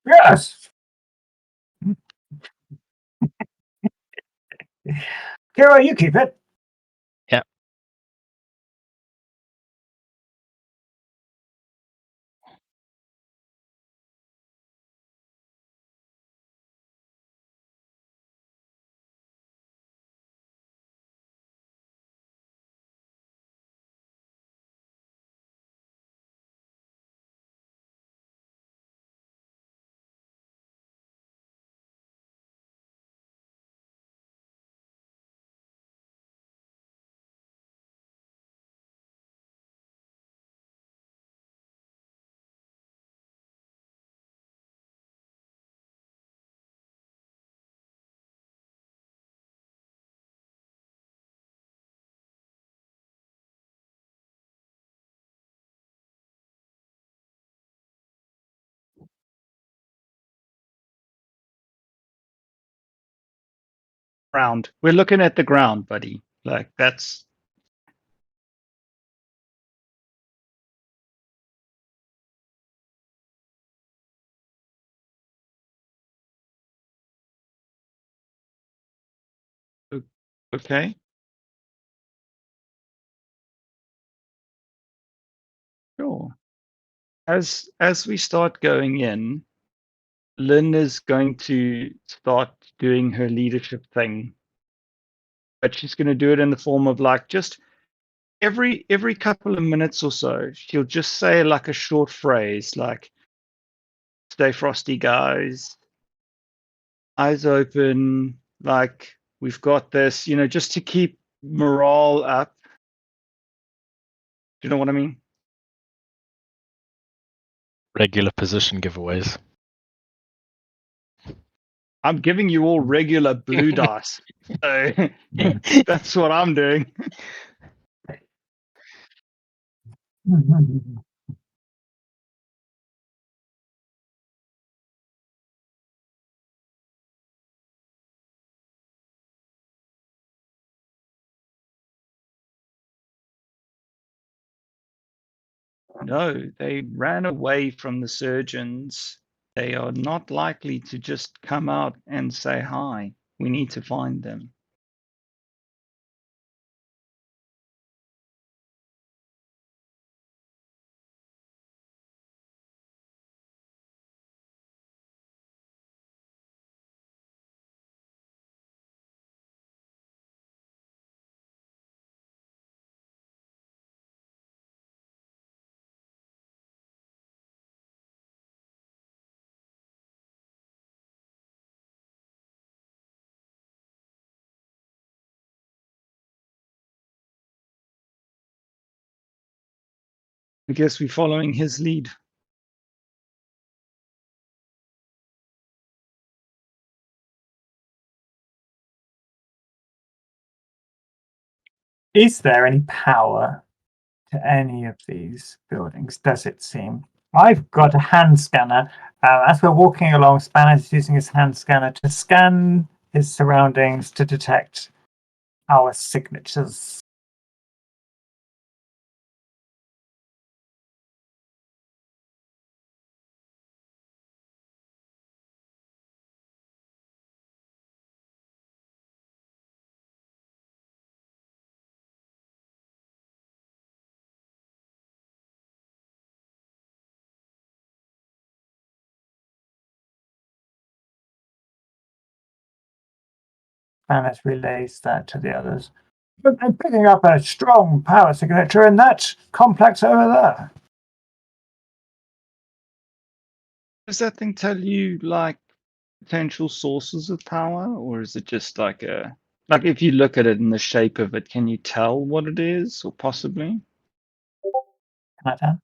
Yes. Kira, you keep it. Yeah. Ground. We're looking at the ground, buddy. Like, that's... Okay. Sure. As we start going in, Lynn is going to start doing her leadership thing, but she's going to do it in the form of like just every couple of minutes or so, she'll just say like a short phrase like, "Stay frosty, guys. Eyes open. Like, we've got this," just to keep morale up. you know what I mean? Regular position giveaways. I'm giving you all regular blue dice. So that's what I'm doing. No, they ran away from the surgeons. They are not likely to just come out and say hi. We need to find them. I guess we're following his lead. Is there any power to any of these buildings? Does it seem? I've got a hand scanner. As we're walking along, Spanner is using his hand scanner to scan his surroundings to detect our signatures. Spanner relays that to the others. But I'm picking up a strong power signature in that complex over there. Does that thing tell you like potential sources of power, or is it just like if you look at it in the shape of it, can you tell what it is, or possibly? Can I tell?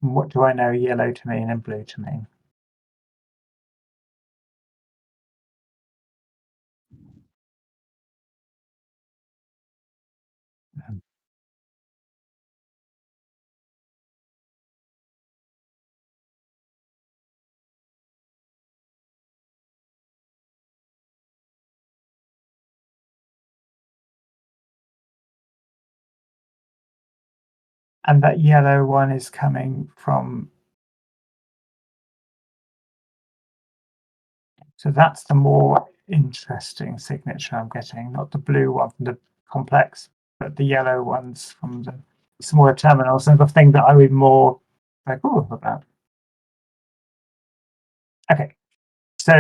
What do I know yellow to mean and blue to mean? And that yellow one is coming from. So that's the more interesting signature I'm getting, not the blue one from the complex, but the yellow ones from the smaller terminals, and the thing that I would more like, oh, about. Okay. So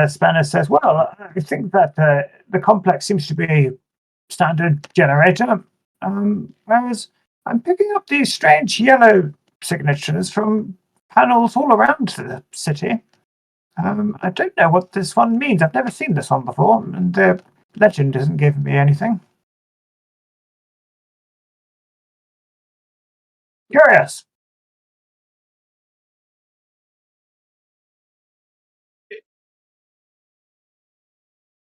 Spanner says, well, I think that the complex seems to be a standard generator, whereas I'm picking up these strange yellow signatures from panels all around the city. I don't know what this one means. I've never seen this one before, and the legend isn't giving me anything. Curious.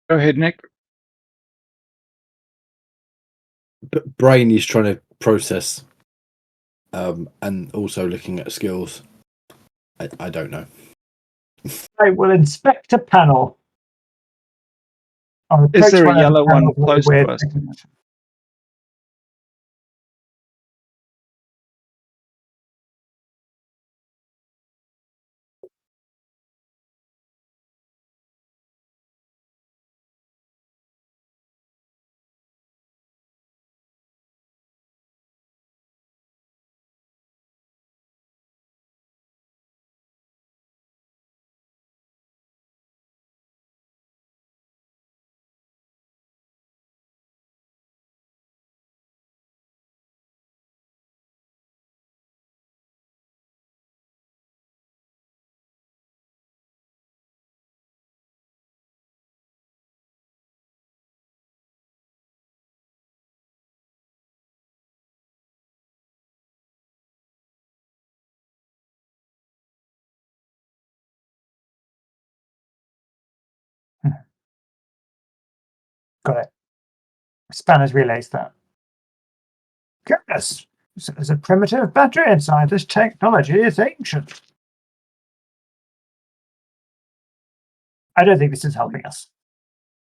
Go ahead, Nick. But brain is trying to process, and also looking at skills. I don't know. I will inspect a panel. I'll Is approach there a one of the yellow one panels with a close to weird us? signature. Got it. Spanners relays that. Goodness, there's a primitive battery inside. This technology is ancient. I don't think this is helping us.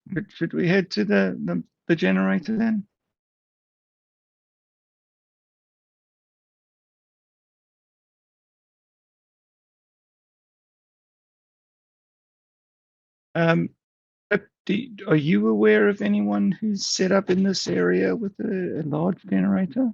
But should we head to the generator then? Are you aware of anyone who's set up in this area with a large generator?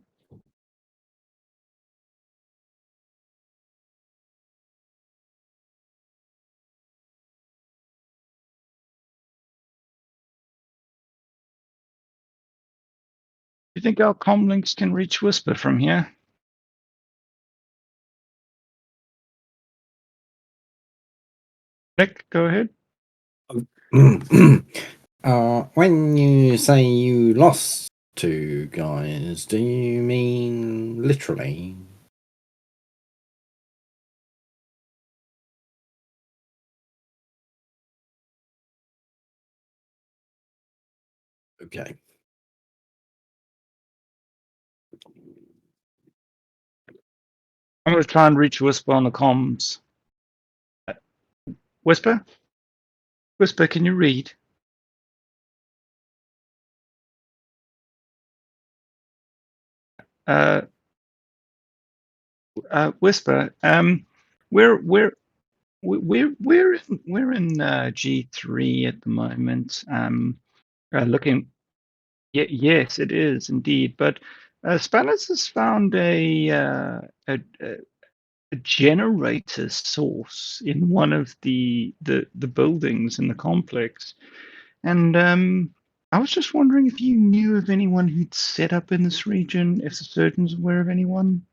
Do you think our comlinks can reach Whisper from here? Nick, go ahead. When you say you lost two guys, do you mean literally? Okay. I'm going to try and reach Whisper on the comms. Whisper? Whisper, can you read? Whisper. We're in G3 at the moment. Looking. Yes, it is indeed. But Spanners has found a generator source in one of the buildings in the complex, and I was just wondering if you knew of anyone who'd set up in this region. If the surgeon's aware of anyone.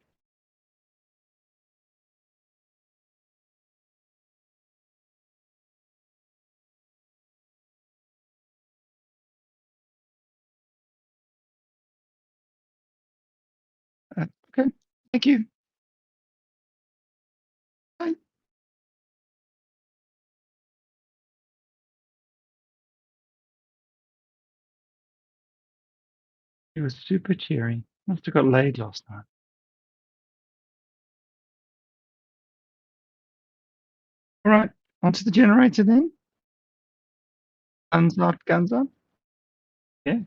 Okay, thank you. Bye. He was super cheery. Must have got laid last night. All right, onto the generator then. Guns up, guns up. Yeah.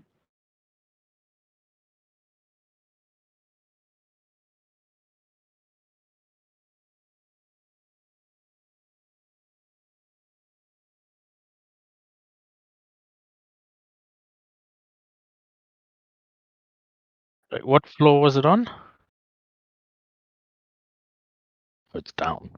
Wait, what floor was it on? Oh, it's down.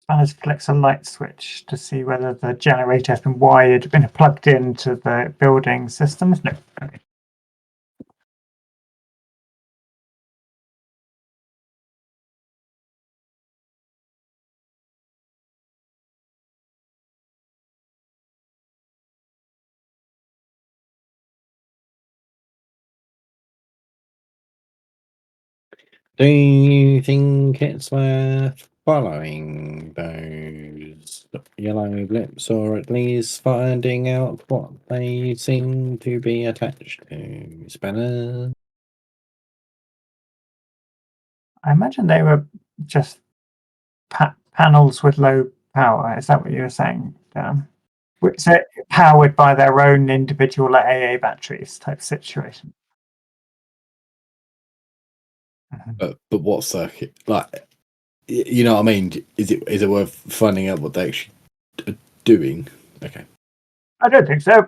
Spanners flicks a light switch to see whether the generator has been wired, been plugged into the building systems. No. Okay. Do you think it's worth following those yellow blips, or at least finding out what they seem to be attached to? Spanner? I imagine they were just panels with low power. Is that what you were saying, Dan? So powered by their own individual AA batteries type situation. But what circuit? Like, you know what I mean? Is it worth finding out what they actually are doing? Okay. I don't think so.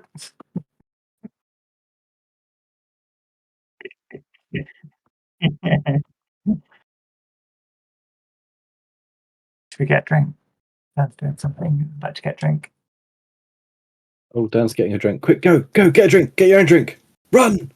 Should we get a drink? Dan's doing something. I'd like to get a drink. Oh, Dan's getting a drink. Quick, go, get a drink. Get your own drink. Run!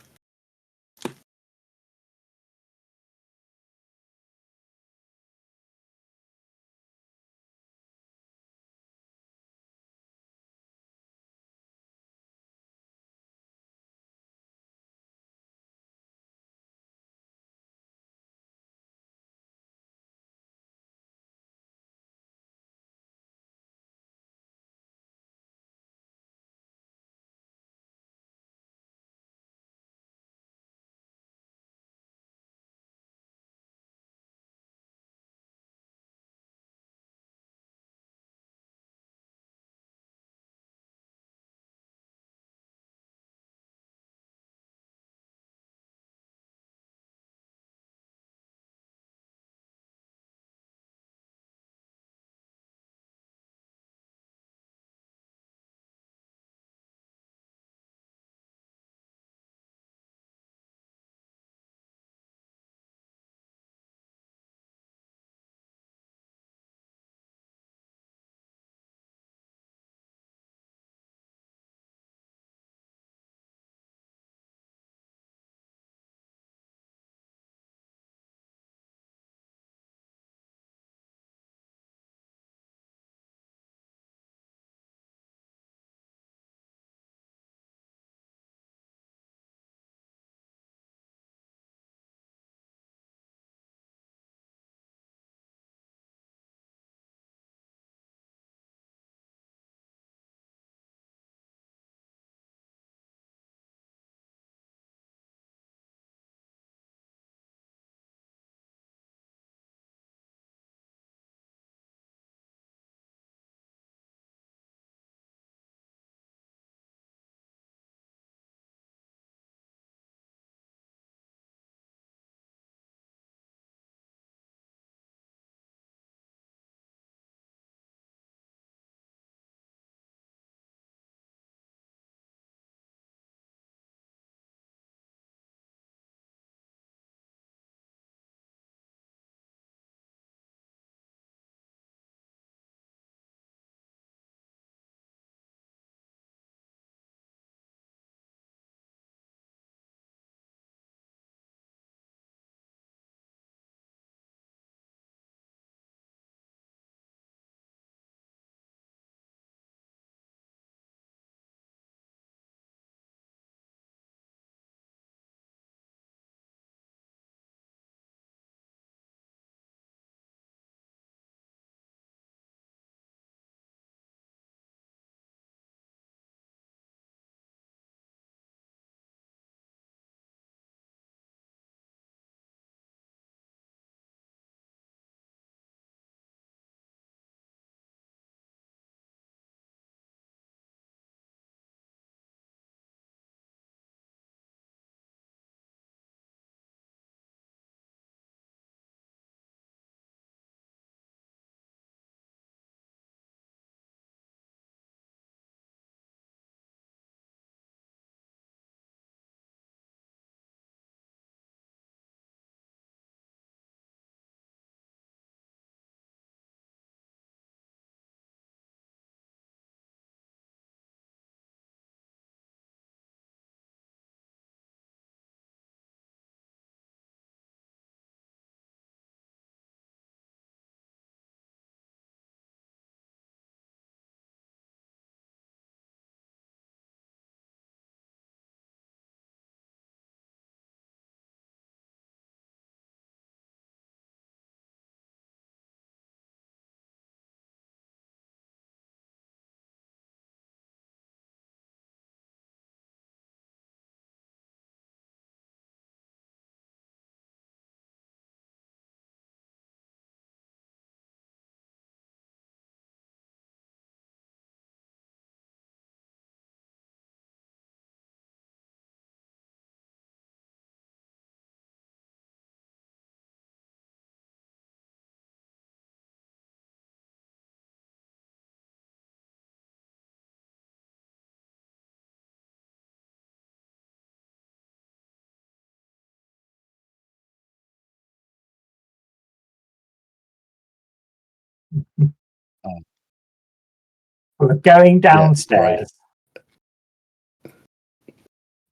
We're going downstairs.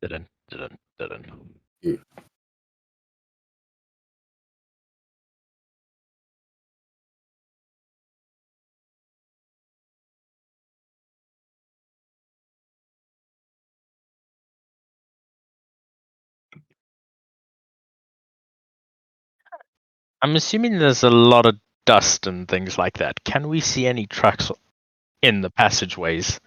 Didn't. Mm. I'm assuming there's a lot of dust and things like that. Can we see any tracks in the passageways?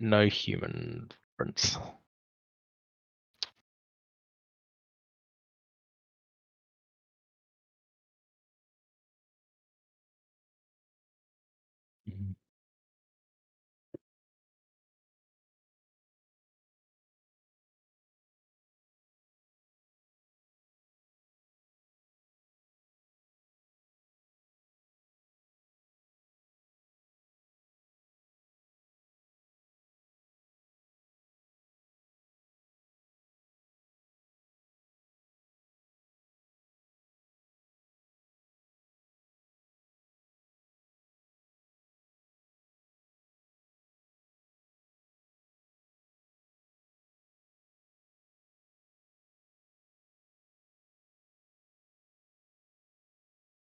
No human prints.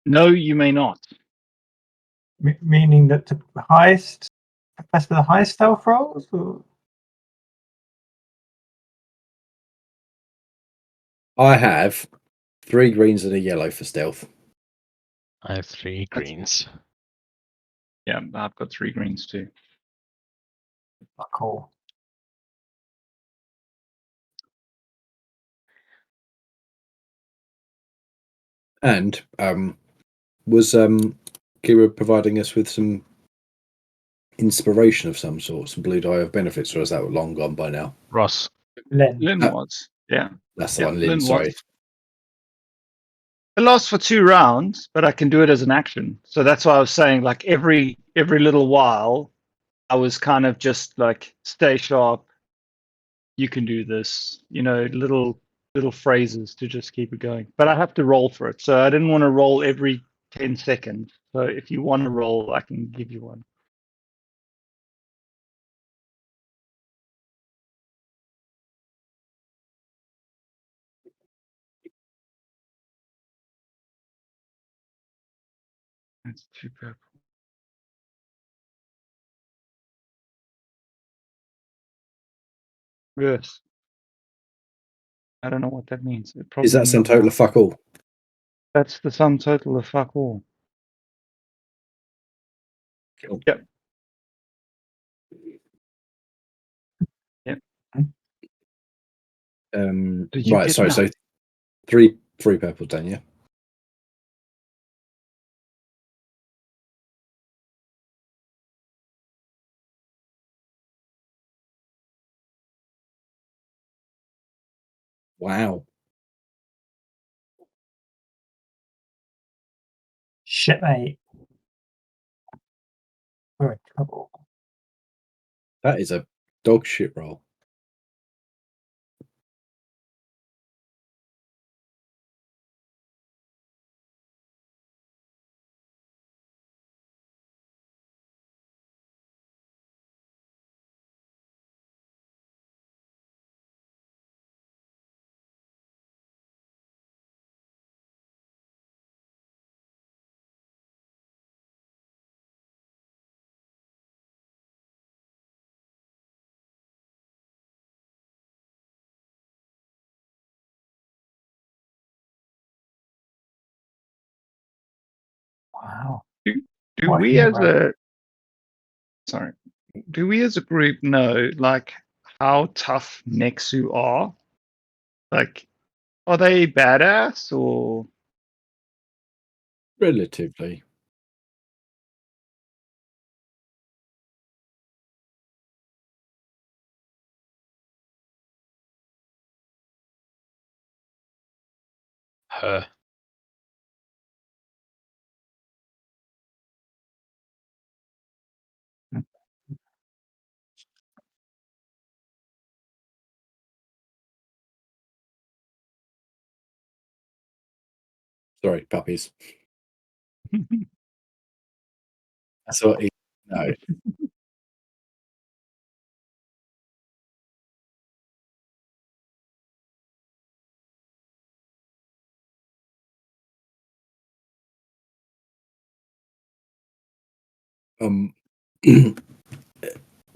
No, you may not. Meaning that the highest, that's for the highest stealth rolls? Or? I have 3 greens and a yellow for stealth. I have 3 greens. Yeah, I've got 3 greens too. Oh, cool. And was Kira providing us with some inspiration of some sort, some blue dye of benefits, or is that long gone by now? Ross. Lynn. Lynn was. Yeah. That's the Yeah, one, Lynn, Lynn sorry. was. It lasts for 2 rounds, but I can do it as an action. So that's why I was saying, like every little while, I was kind of just like, stay sharp. You can do this. You know, little phrases to just keep it going. But I have to roll for it, so I didn't want to roll every 10 seconds. So if you want to roll, I can give you one. That's 2 purple. Yes. I don't know what that means. It probably Is that sum means total of fuck all? that's the sum total of fuck all. Cool. Yep. Yep. Did you Right, get sorry, that? so three purples then, yeah? Wow. Shit, mate. We're in trouble. That is a dog shit roll. Wow. Do What a we as hero. a sorry, do we as a group know like how tough Nexu are? Like, are they badass or Relatively. Her. Sorry, puppies. That's what he. No.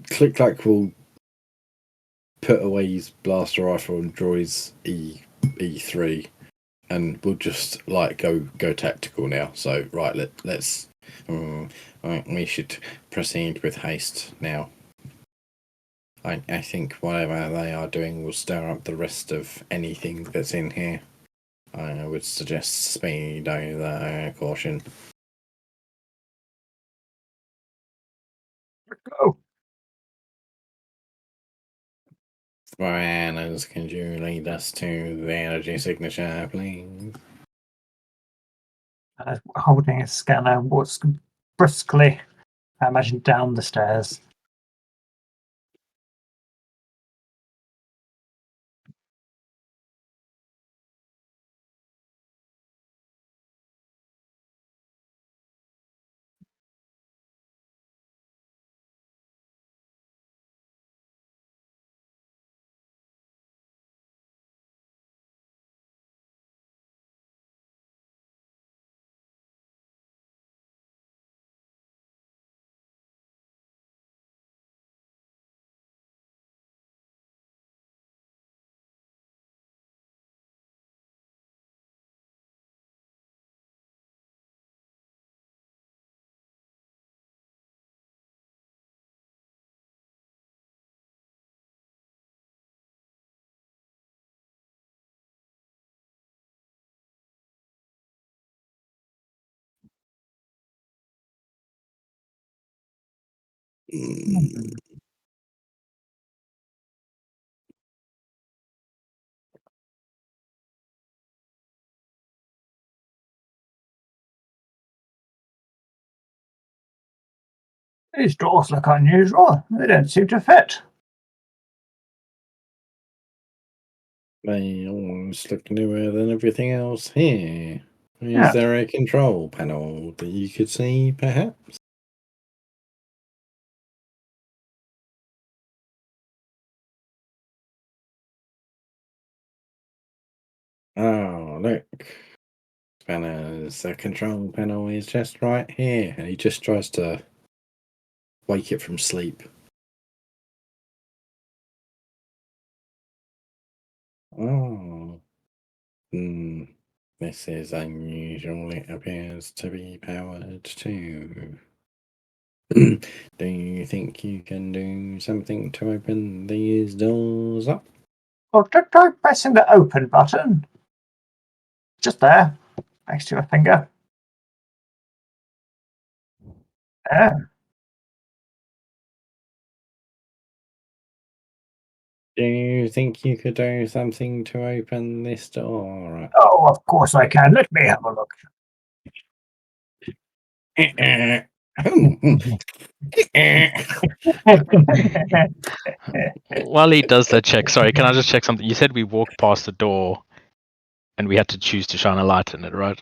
Click Clack will put away his blaster rifle and draw his E3, and we'll just like go tactical now. So right, let's right, we should proceed with haste now. I think whatever they are doing will stir up the rest of anything that's in here. I would suggest speed over caution. Go. Thranas, can you lead us to the energy signature, please? Holding a scanner, walks briskly, I imagine, down the stairs. These doors look unusual. They don't seem to fit. They almost look newer than everything else here. Is Yeah. there a control panel that you could see, perhaps? Oh, look. Spanners, the control panel is just right here. And he just tries to wake it from sleep. Oh. This is unusual. It appears to be powered too. Do you think you can do something to open these doors up? Well, try pressing the open button. Just there, next to your finger. There. Do you think you could do something to open this door? Oh, of course I can. Let me have a look. While he does that check, sorry, can I just check something? You said we walked past the door and we had to choose to shine a light in it, right?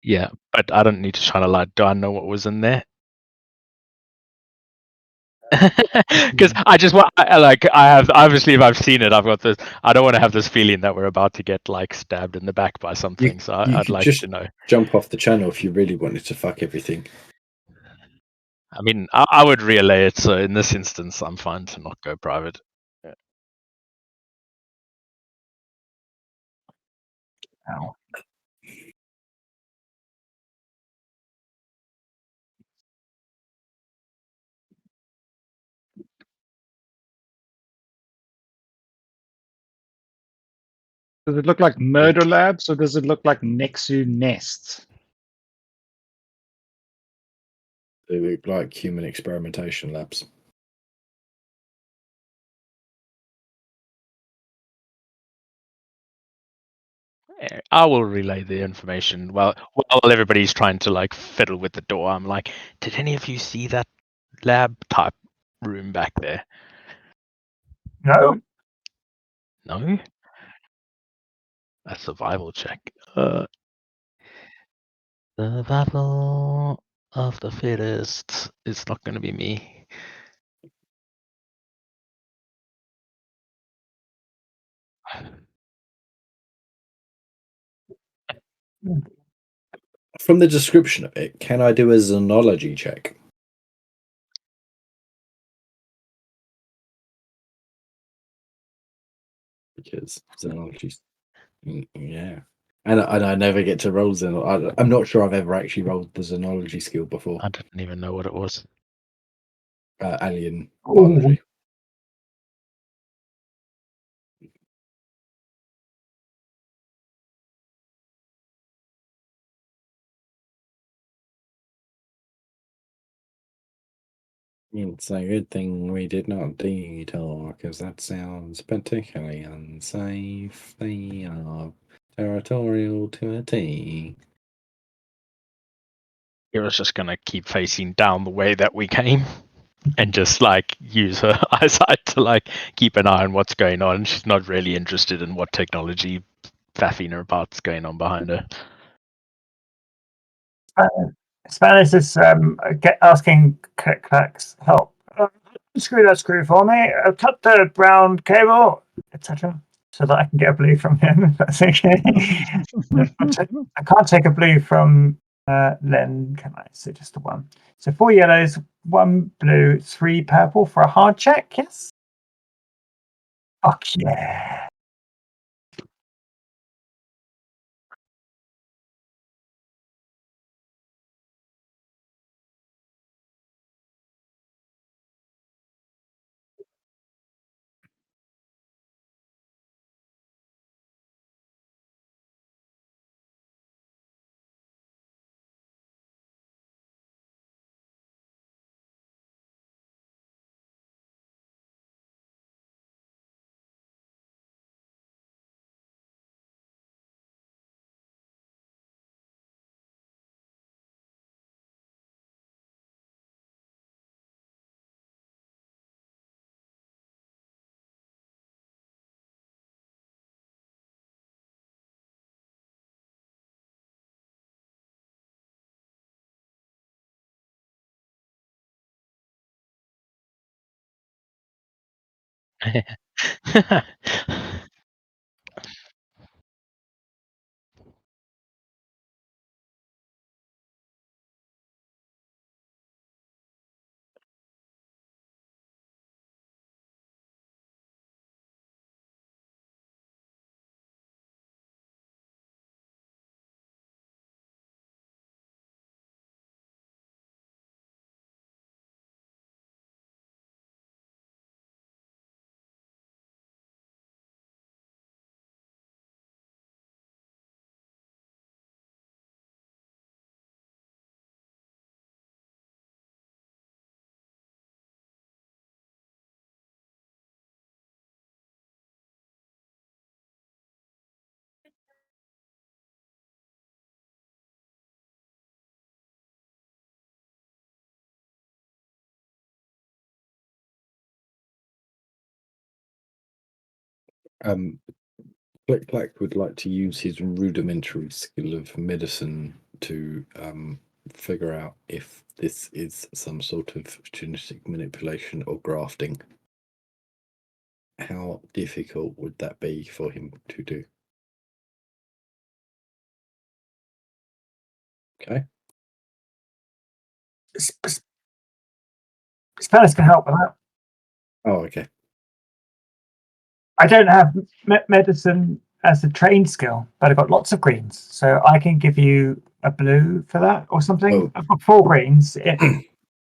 Yeah, but I don't need to shine a light. Do I know what was in there? Because I just want, I have, obviously, if I've seen it, I've got this. I don't want to have this feeling that we're about to get like stabbed in the back by something. So you I'd could like just to know. jump off the channel if you really wanted to fuck everything. I mean, I would relay it. So in this instance, I'm fine to not go private. Ow. Does it look like murder labs or does it look like Nexu nests? They look like human experimentation labs. I will relay the information while everybody's trying to like fiddle with the door. I'm like, did any of you see that lab type room back there? No. No. A survival check. Survival of the fittest. It's not going to be me. From the description of it, can I do a xenology check? Because xenology's yeah, and I never get to roll xenology. I'm not sure I've ever actually rolled the xenology skill before. I didn't even know what it was. Alien Ooh. biology. It's a good thing we did not detour, because that sounds particularly unsafe. They are territorial to a T. It was just going to keep facing down the way that we came and just like use her eyesight to like keep an eye on what's going on. She's not really interested in what technology faffing her about's going on behind her. Spanish is asking Clack's help. Screw that screw for me. Cut the brown cable, etc., so that I can get a blue from him. If that's okay. I can't take a blue from Len, can I? So just the one. So 4 yellows, 1 blue, 3 purple for a hard check. Yes. Fuck yeah. Black would like to use his rudimentary skill of medicine to figure out if this is some sort of genetic manipulation or grafting. How difficult would that be for him to do? Okay. Spanish can help with that. Oh, okay. I don't have medicine as a trained skill, but I've got lots of greens, so I can give you a blue for that or something. Oh. I've got 4 greens. It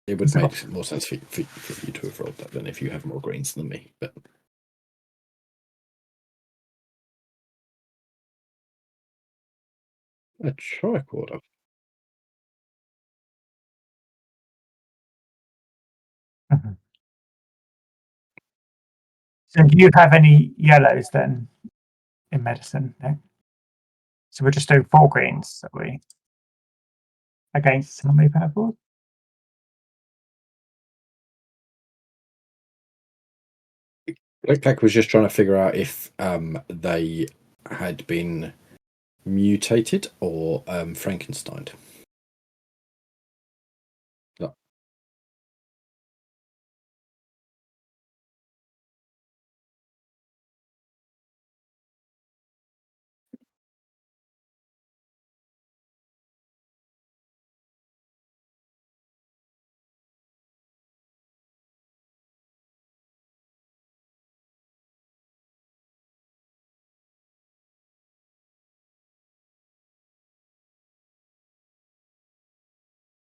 would make more sense for you to have rolled that than if you have more greens than me. But a tricorder. Mhm. So do you have any yellows then in medicine? No? So we're just doing 4 greens, are we? Against how many purples? Black was just trying to figure out if they had been mutated or Frankenstein? No.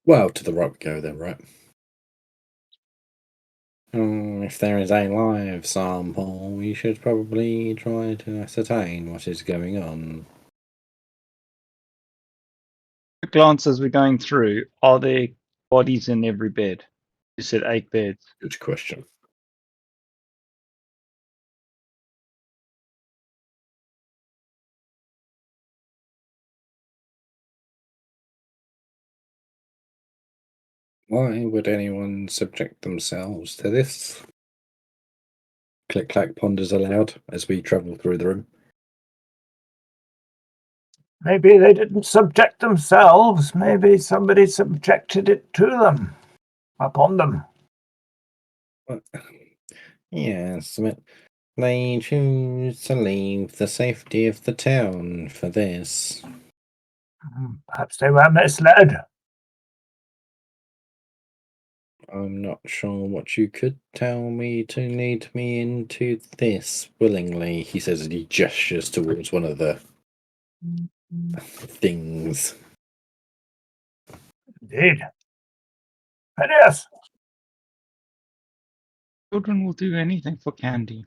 Well, to the right we go then, right? If there is a live sample, we should probably try to ascertain what is going on. A glance as we're going through, are there bodies in every bed? You said 8 beds. Good question. Why would anyone subject themselves to this? Click clack ponders aloud as we travel through the room. Maybe they didn't subject themselves. Maybe somebody subjected it to them, upon them. Yes, but they choose to leave the safety of the town for this. Perhaps they were misled. I'm not sure what you could tell me to lead me into this willingly, he says as he gestures towards one of the things. Indeed. And yes, Children will do anything for candy.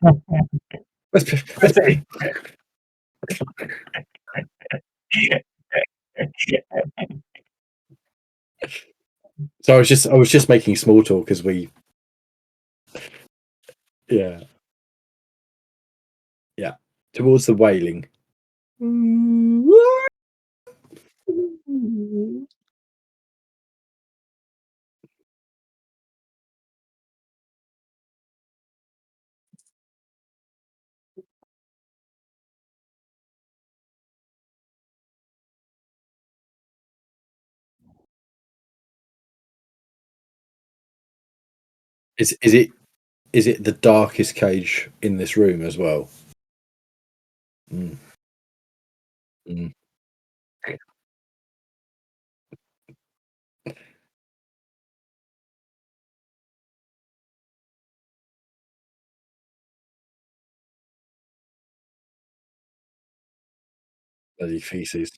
pretty. So I was just making small talk as we, yeah, towards the wailing. Is it the darkest cage in this room as well? Mm. Mm. Bloody feces.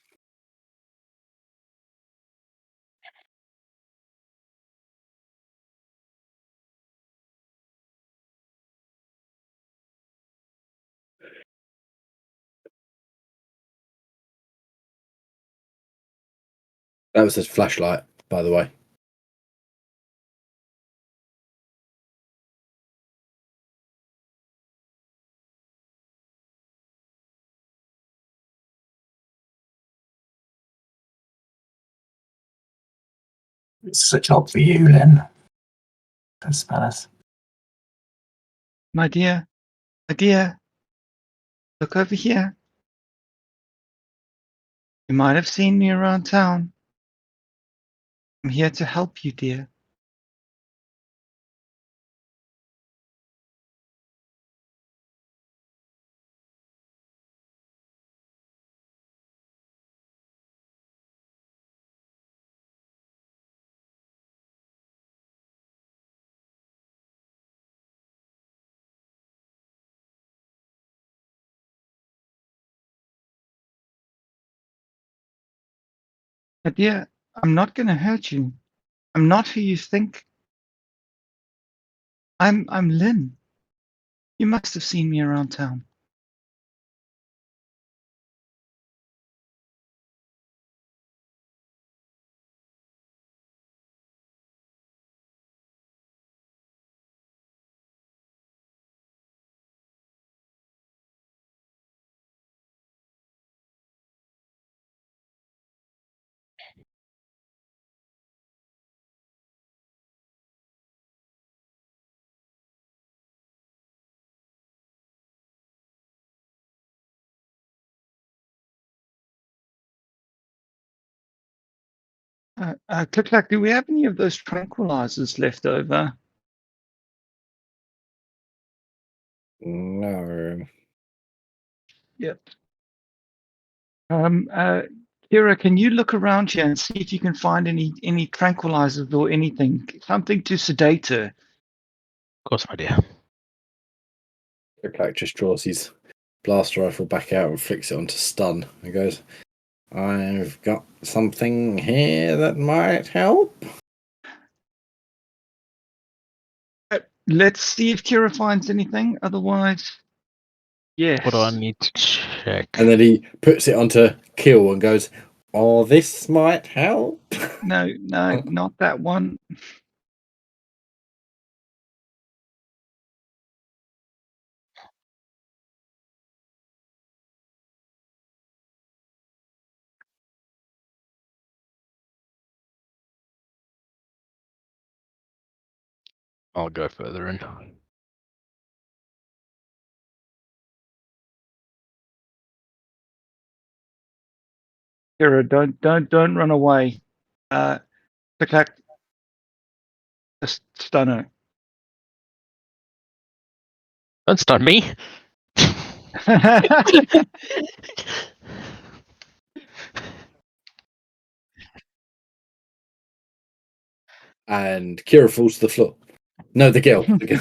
That was his flashlight, by the way. It's a job for you, then. Says Spanish. My dear, look over here. You might have seen me around town. I'm here to help you, dear. My dear, I'm not going to hurt you. I'm not who you think. I'm Lynn. You must have seen me around town. Click-clack, do we have any of those tranquilizers left over? No. Yep. Kira, can you look around here and see if you can find any tranquilizers or anything, something to sedate her? Of course, my dear. Click just draws his blaster rifle back out and flicks it onto stun and goes, I've got something here that might help. Let's see if Kira finds anything. Otherwise, yes. What do I need to check? And then he puts it onto kill and goes, oh, this might help. No, not that one. I'll go further in. Kira, don't run away. Click-clack, just stun her. Don't stun me. And Kira falls to the floor. No, the girl. The girl.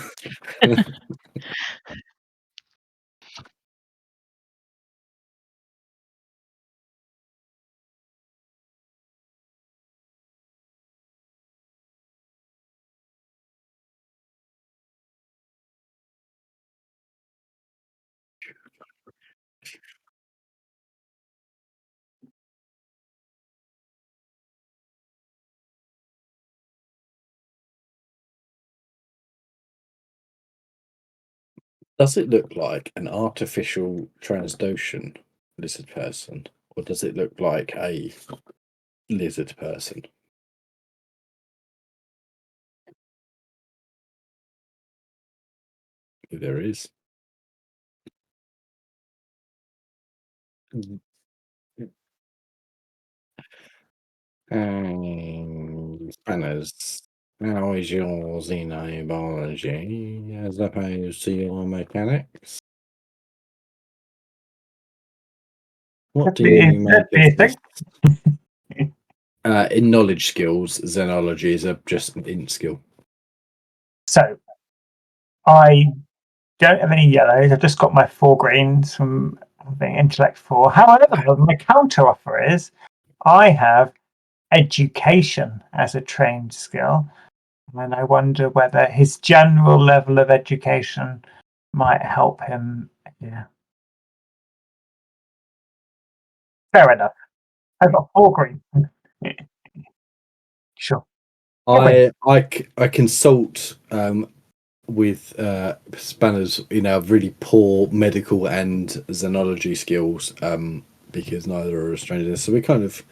Does it look like an artificial Transdotion lizard person, or does it look like a lizard person? There is. Spanners, how is your xenobiology as opposed to your mechanics? What do you make of this? In knowledge skills, xenology is just an int skill. So I don't have any yellows. I've just got my 4 greens from having intellect 4. However, my counter offer is I have education as a trained skill, and I wonder whether his general level of education might help him here. Fair enough. I've got 4 greens. Sure. I consult with Spanners, really poor medical and xenology skills, because neither are restrained. So we're kind of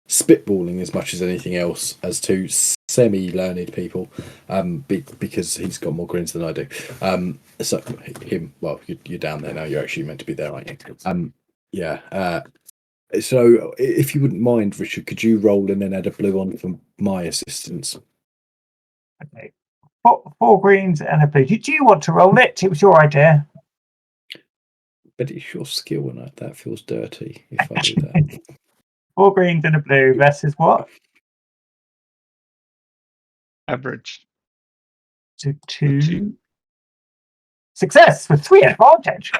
spitballing as much as anything else as two semi-learned people, because he's got more grins than I do. So him, well, you're down there now. You're actually meant to be there, aren't you? Yeah. So if you wouldn't mind, Richard, could you roll and then add a blue on for my assistance? Okay. 4 greens and a blue. Do you want to roll it? It was your idea. But it's your skill, and that feels dirty if I do that. 4 greens and a blue versus what? Average. So 2. Success with 3 advantage.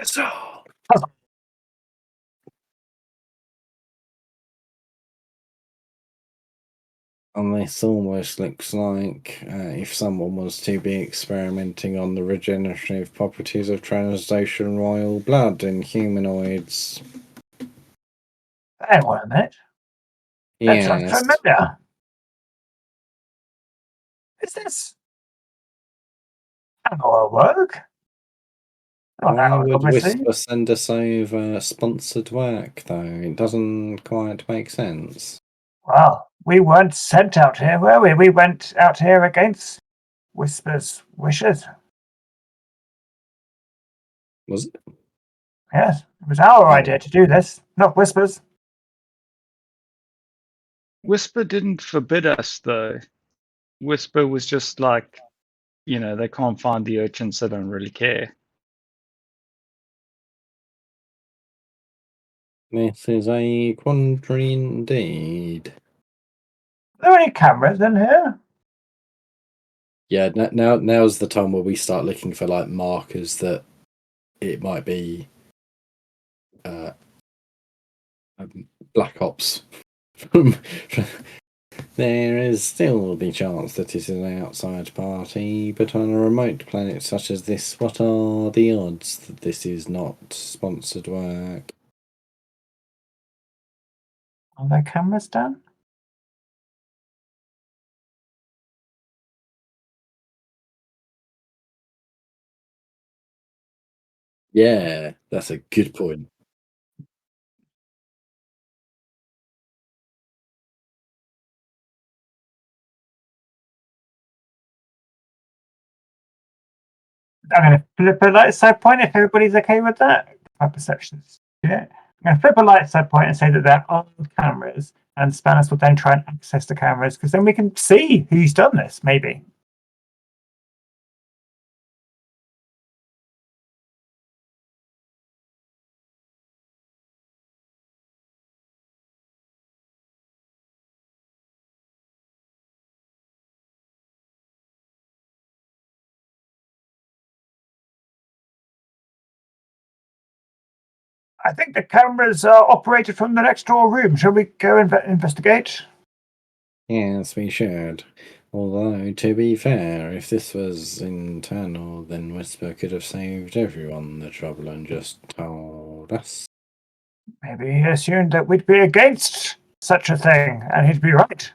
And this almost looks like if someone was to be experimenting on the regenerative properties of Transdation royal blood in humanoids. Hang on a minute. That sounds Yes. familiar. Is this our work? Why would obviously. Whisper send us over sponsored work, though? It doesn't quite make sense. Well, we weren't sent out here, were we? We went out here against Whisper's wishes. Was it? Yes, it was our idea to do this, not Whisper's. Whisper didn't forbid us, though. Whisper was just like, they can't find the urchins, so don't really care. This is a quandary indeed. Are there any cameras in here? Yeah, now's the time where we start looking for like markers that it might be Black Ops. There is still the chance that it is an outside party, but on a remote planet such as this, what are the odds that this is not sponsored work? Are there cameras, Dan? Yeah, that's a good point. I'm going to flip a light side point if everybody's okay with that. My perceptions. Yeah. I'm going to flip a light side point and say that there are cameras, and Spanos will then try and access the cameras because then we can see who's done this, maybe. I think the cameras are operated from the next door room. Shall we go investigate? Yes, we should. Although, to be fair, if this was internal, then Whisper could have saved everyone the trouble and just told us. Maybe he assumed that we'd be against such a thing, and he'd be right.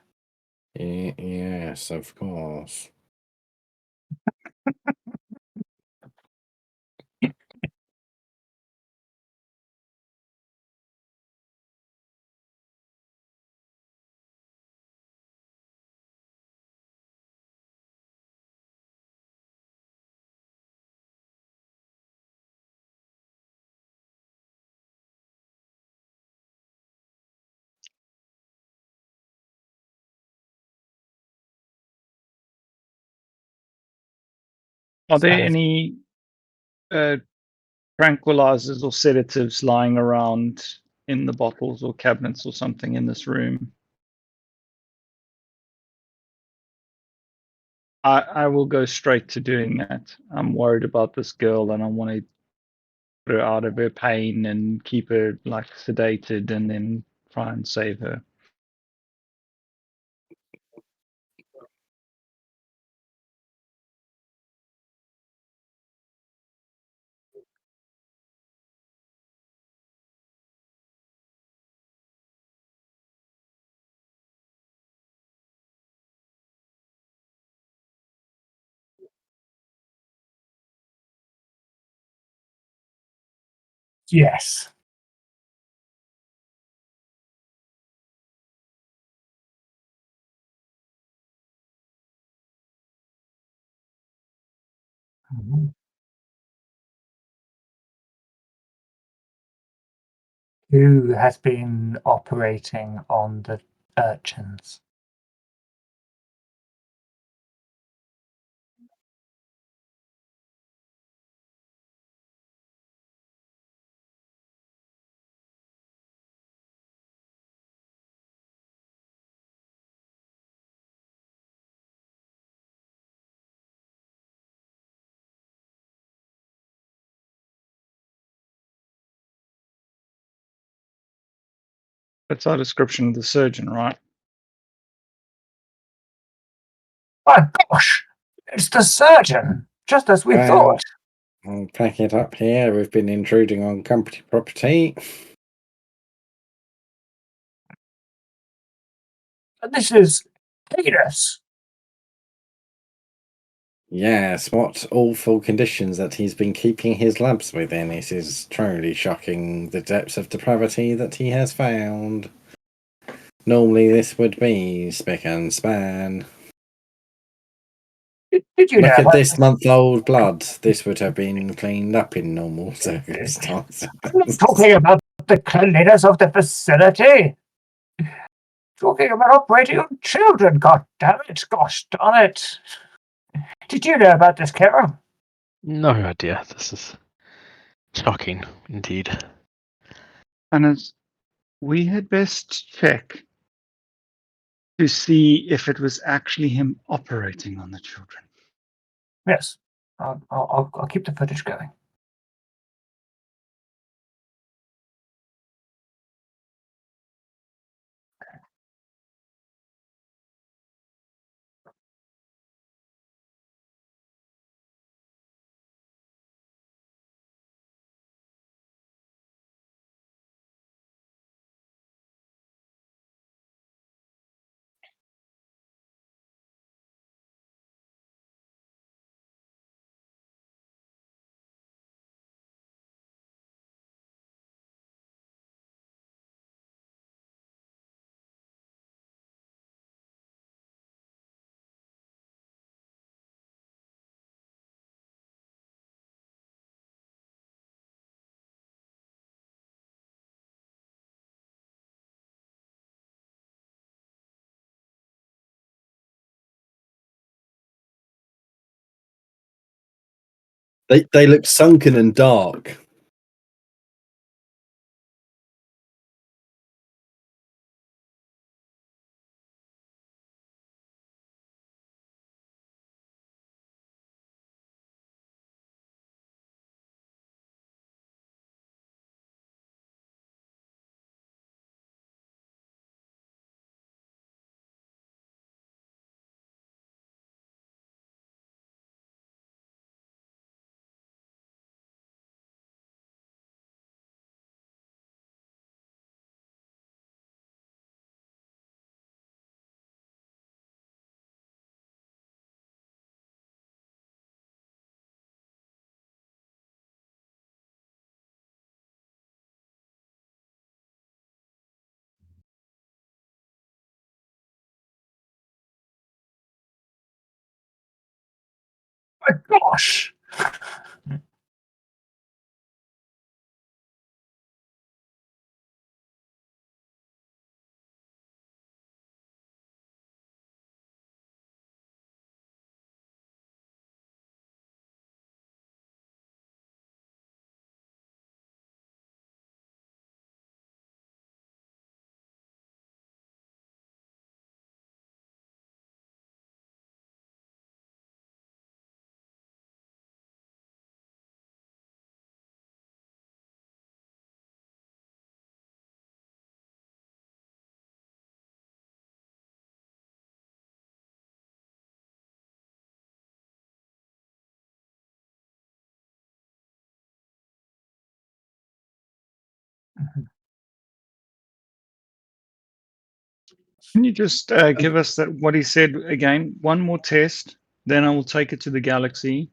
Yes, of course. Are there any tranquilizers or sedatives lying around in the bottles or cabinets or something in this room? I will go straight to doing that. I'm worried about this girl and I want to put her out of her pain and keep her like sedated and then try and save her. Yes. Who has been operating on the urchins? That's our description of the surgeon, right? My gosh! It's the surgeon! Just as we thought. I'll pack it up here. We've been intruding on company property. And this is heinous. Yes, what awful conditions that he's been keeping his labs within. It is truly shocking the depths of depravity that he has found. Normally this would be spick and span. Did you Look know at this month-old blood. This would have been cleaned up in normal circumstances. I'm not talking about the cleanliness of the facility. Talking about operating on children, god damn it, gosh darn it. Did you know about this, Carol? No idea. This is shocking indeed. And we had best check to see if it was actually him operating on the children. Yes. I'll keep the footage going. They look sunken and dark. My gosh! Can you just give us that what he said again? One more test, then I will take it to the galaxy.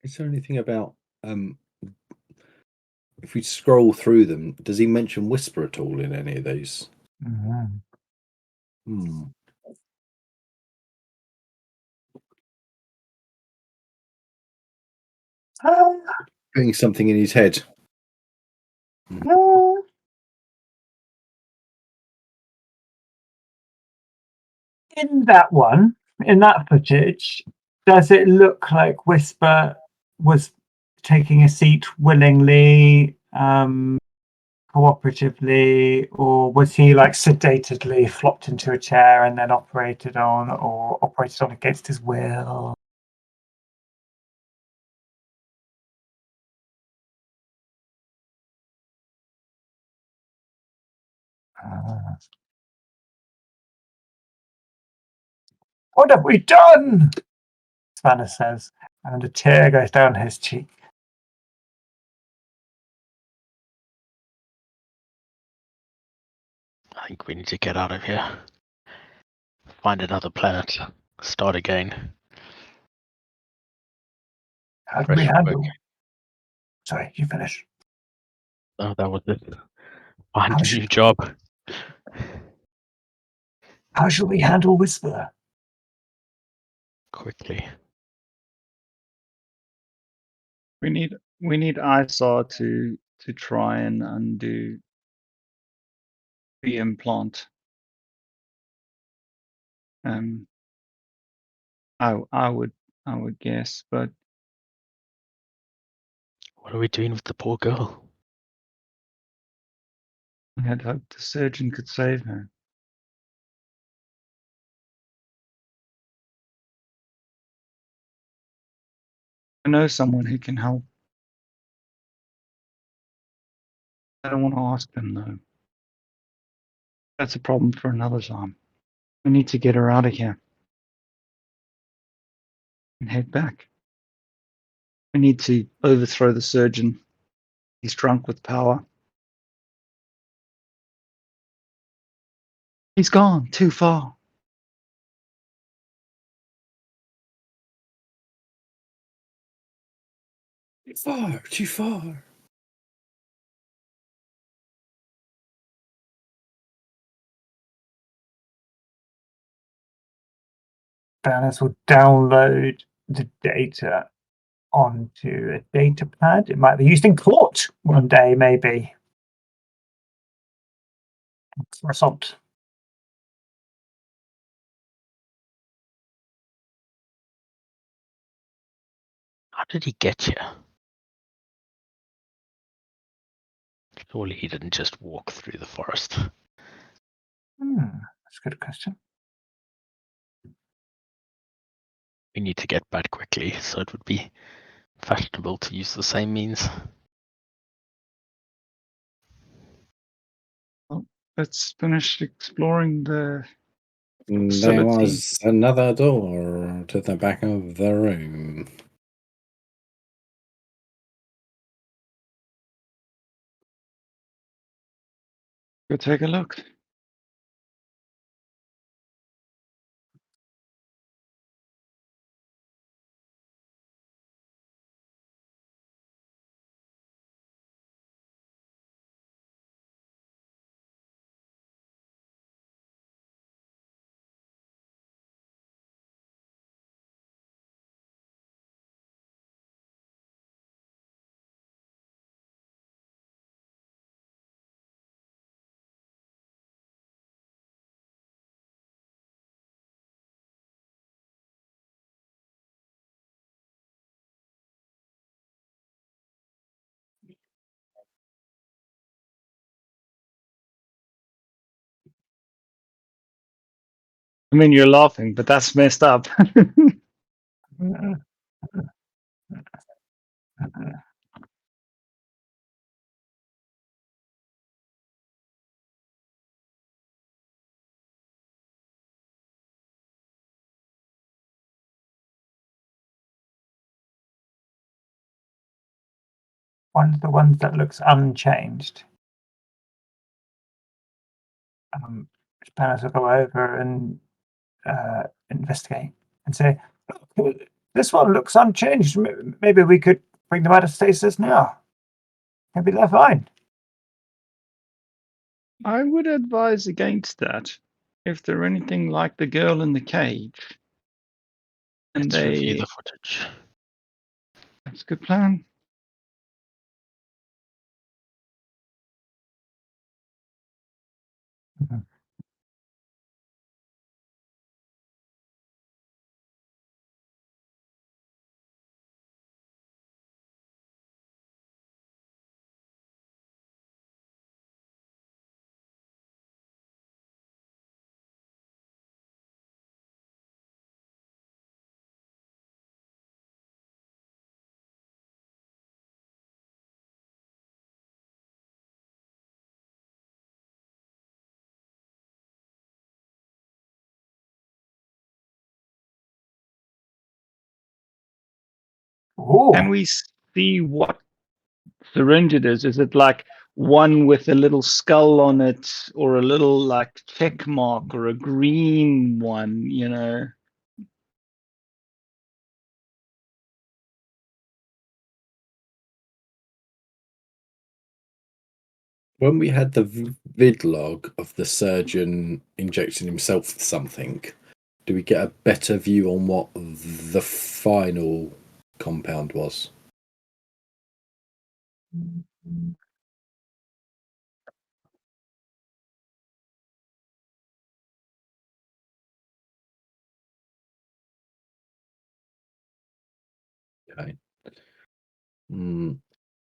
Is there anything about if we scroll through them, does he mention Whisper at all in any of these? Hmm. Doing something in his head. In that one, in that footage, does it look like Whisper was taking a seat willingly, cooperatively, or was he like sedatedly flopped into a chair and then operated on, or operated on against his will? What have we done? Spanner says, and a tear goes down his cheek. I think we need to get out of here. Find another planet. Start again. How do we Fresh handle? work. Sorry, you finish. Oh, that was it. Find How a new job. How shall we handle Whisper? Quickly. We need We need ISAR to try and undo the implant. I would guess, but What are we doing with the poor girl? I had hoped the surgeon could save her. I know someone who can help. I don't want to ask them though. That's a problem for another time. We need to get her out of here and head back. We need to overthrow the surgeon. He's drunk with power. He's gone too far. Too far. Banners will download the data onto a data pad. It might be used in court one day, maybe. For assault. How did he get here? Surely he didn't just walk through the forest. That's a good question. We need to get back quickly, so it would be fashionable to use the same means. Well, let's finish exploring the There facility. was another door to the back of the room. Go take a look. I mean, you're laughing, but that's messed up. One of the ones that looks unchanged. Banners will go over and investigate and say, "Look, this one looks unchanged. Maybe we could bring them out of stasis now. Maybe they're fine." I would advise against that. If they're anything like the girl in the cage, and Let's review the footage. That's a good plan. Mhm. Ooh. Can we see what syringe it is? Is it like one with a little skull on it, or a little like check mark, or a green one? You know. When we had the vid log of the surgeon injecting himself with something, do we get a better view on what the final compound was? Okay.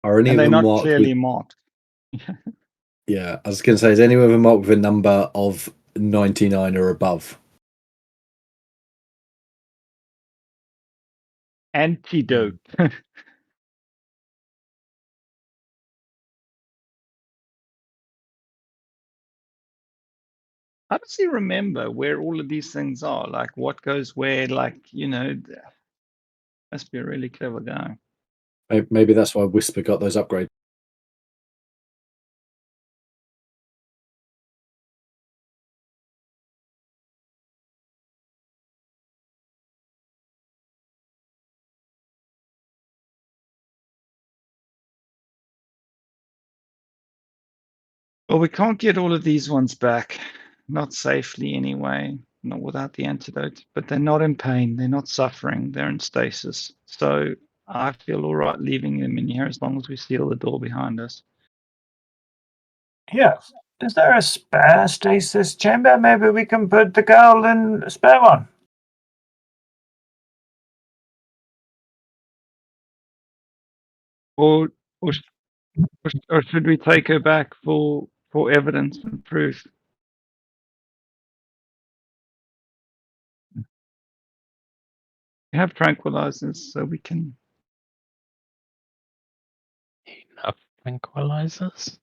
Are any And of they're them not marked clearly with? marked. Yeah, I was going to say, is any of them marked with a number of 99 or above? Antidote. I honestly remember where all of these things are, like what goes where, like, must be a really clever guy. Maybe that's why Whisper got those upgrades. Well, we can't get all of these ones back, not safely anyway, not without the antidote, but they're not in pain, they're not suffering, they're in stasis. So I feel all right leaving them in here as long as we seal the door behind us. Yes. Is there a spare stasis chamber? Maybe we can put the girl in a spare one. Or should we take her back for evidence and proof? We have tranquilizers, so we can. Enough tranquilizers.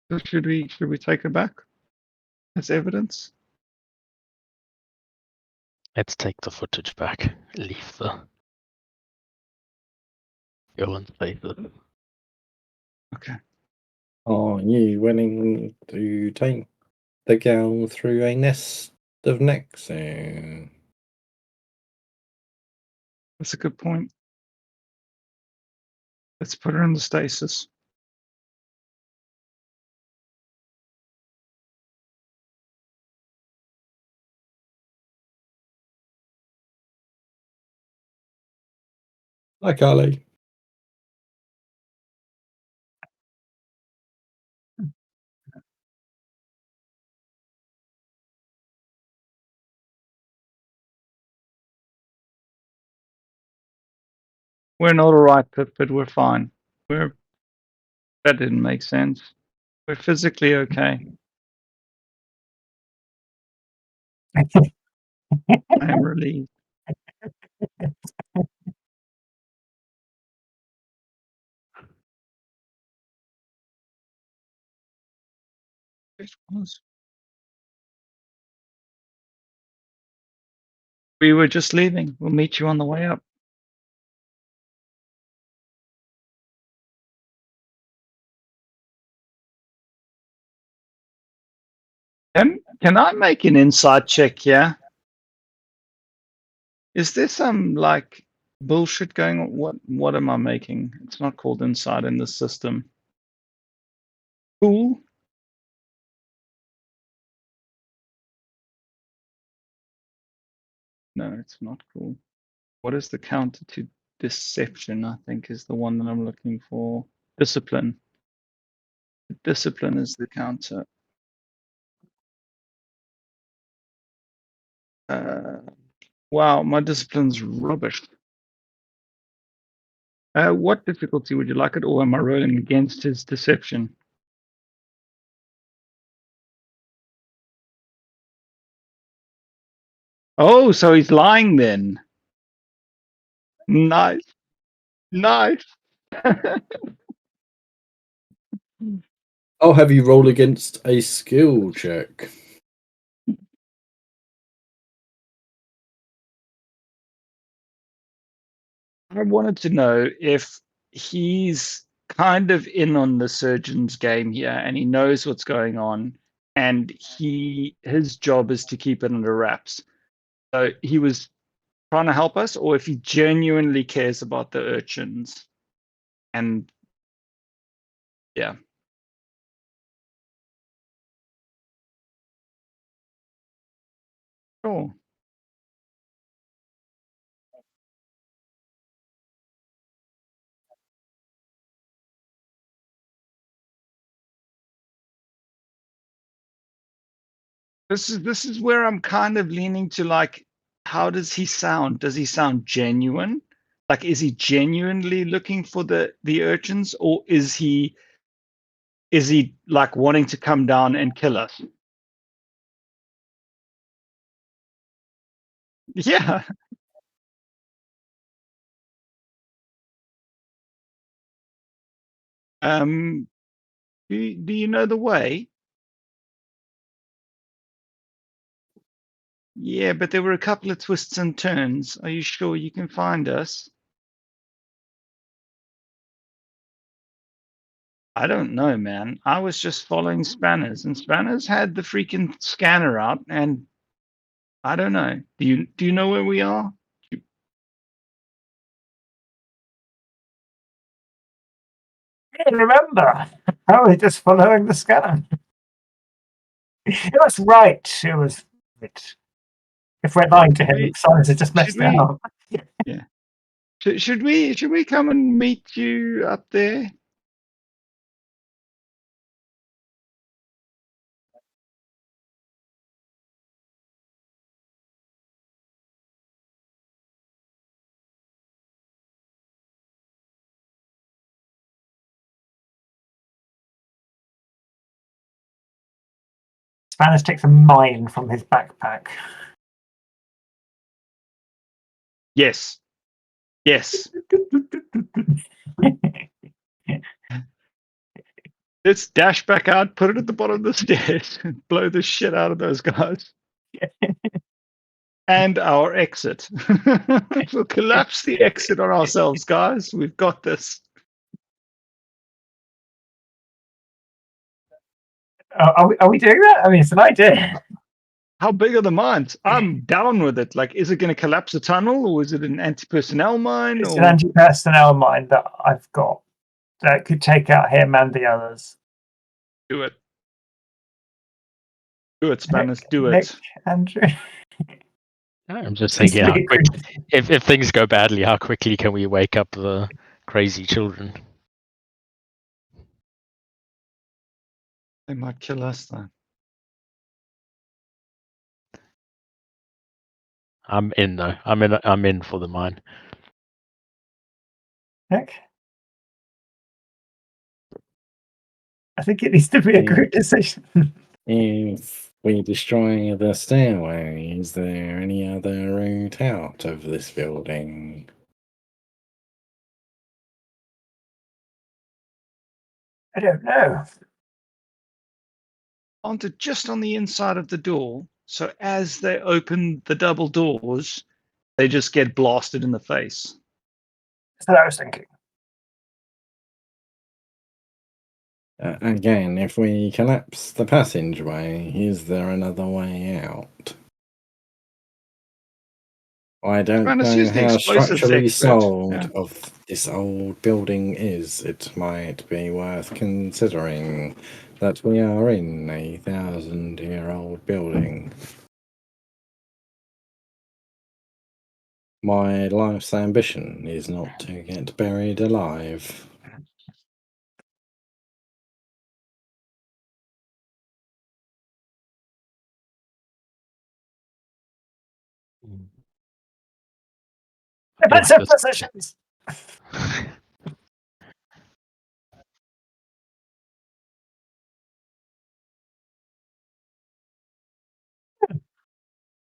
So should we take her back as evidence? Let's take the footage back. Leave the girl in stasis. Okay. Are you willing to take the girl through a nest of nexus? That's a good point. Let's put her in the stasis. Hi, Carly. We're not all right, but we're fine. That didn't make sense. We're physically okay. I am relieved. It was. We were just leaving. We'll meet you on the way up. Can I make an insight check here? Is there some like bullshit going on? What am I making? It's not called insight in this system. Cool. No, it's not cool. What is the counter to deception? I think is the one that I'm looking for. Discipline. Discipline is the counter. Wow, my discipline's rubbish. What difficulty would you like it, or am I rolling against his deception? Oh, so he's lying then. Nice. Nice. I'll have you roll against a skill check. I wanted to know if he's kind of in on the surgeon's game here and he knows what's going on and his job is to keep it under wraps. So he was trying to help us, or if he genuinely cares about the urchins. And yeah. Sure. This is where I'm kind of leaning to, like, how does he sound? Does he sound genuine? Like, is he genuinely looking for the urchins, or is he like wanting to come down and kill us? Yeah. Do you know the way? Yeah, but there were a couple of twists and turns. Are you sure you can find us? I don't know, man. I was just following Spanners, and Spanners had the freaking scanner out, and I don't know. Do you know where we are? I don't remember. I was just following the scanner. It was right. It was right. If we're lying to him, Silas has just messed it up. Yeah. Should we come and meet you up there? Spanish takes a mine from his backpack. Yes. Yes. Let's dash back out, put it at the bottom of the stairs, and blow the shit out of those guys. And our exit. We'll collapse the exit on ourselves, guys. We've got this. Are we doing that? I mean, it's an idea. How big are the mines? I'm down with it. Like, is it going to collapse a tunnel, or is it an anti-personnel mine? It's an anti-personnel mine that I've got that could take out him and the others. Do it. Do it, Spanners. Do Nick, it. Andrew. I'm just thinking, how quick, if things go badly, how quickly can we wake up the crazy children? They might kill us, though. I'm in though. I'm in for the mine. Nick? I think it needs to be a group decision. If we destroy the stairway, is there any other route out of this building? I don't know. Onto just on the inside of the door. So as they open the double doors, they just get blasted in the face. That's what I was thinking. Again, if we collapse the passageway, is there another way out? I don't know how structurally sound of this old building is. It might be worth considering that we are in a 1,000-year-old building. My life's ambition is not to get buried alive. Defensive positions.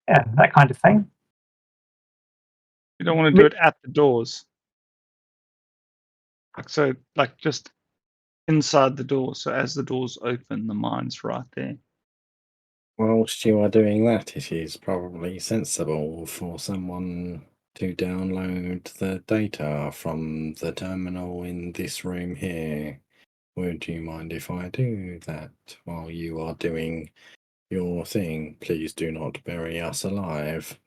Yeah, that kind of thing. You don't want to do it at the doors. So, like, just inside the door. So as the doors open, the mine's right there. Whilst you are doing that, it is probably sensible for someone to download the data from the terminal in this room here. Would you mind if I do that while you are doing your thing? Please do not bury us alive.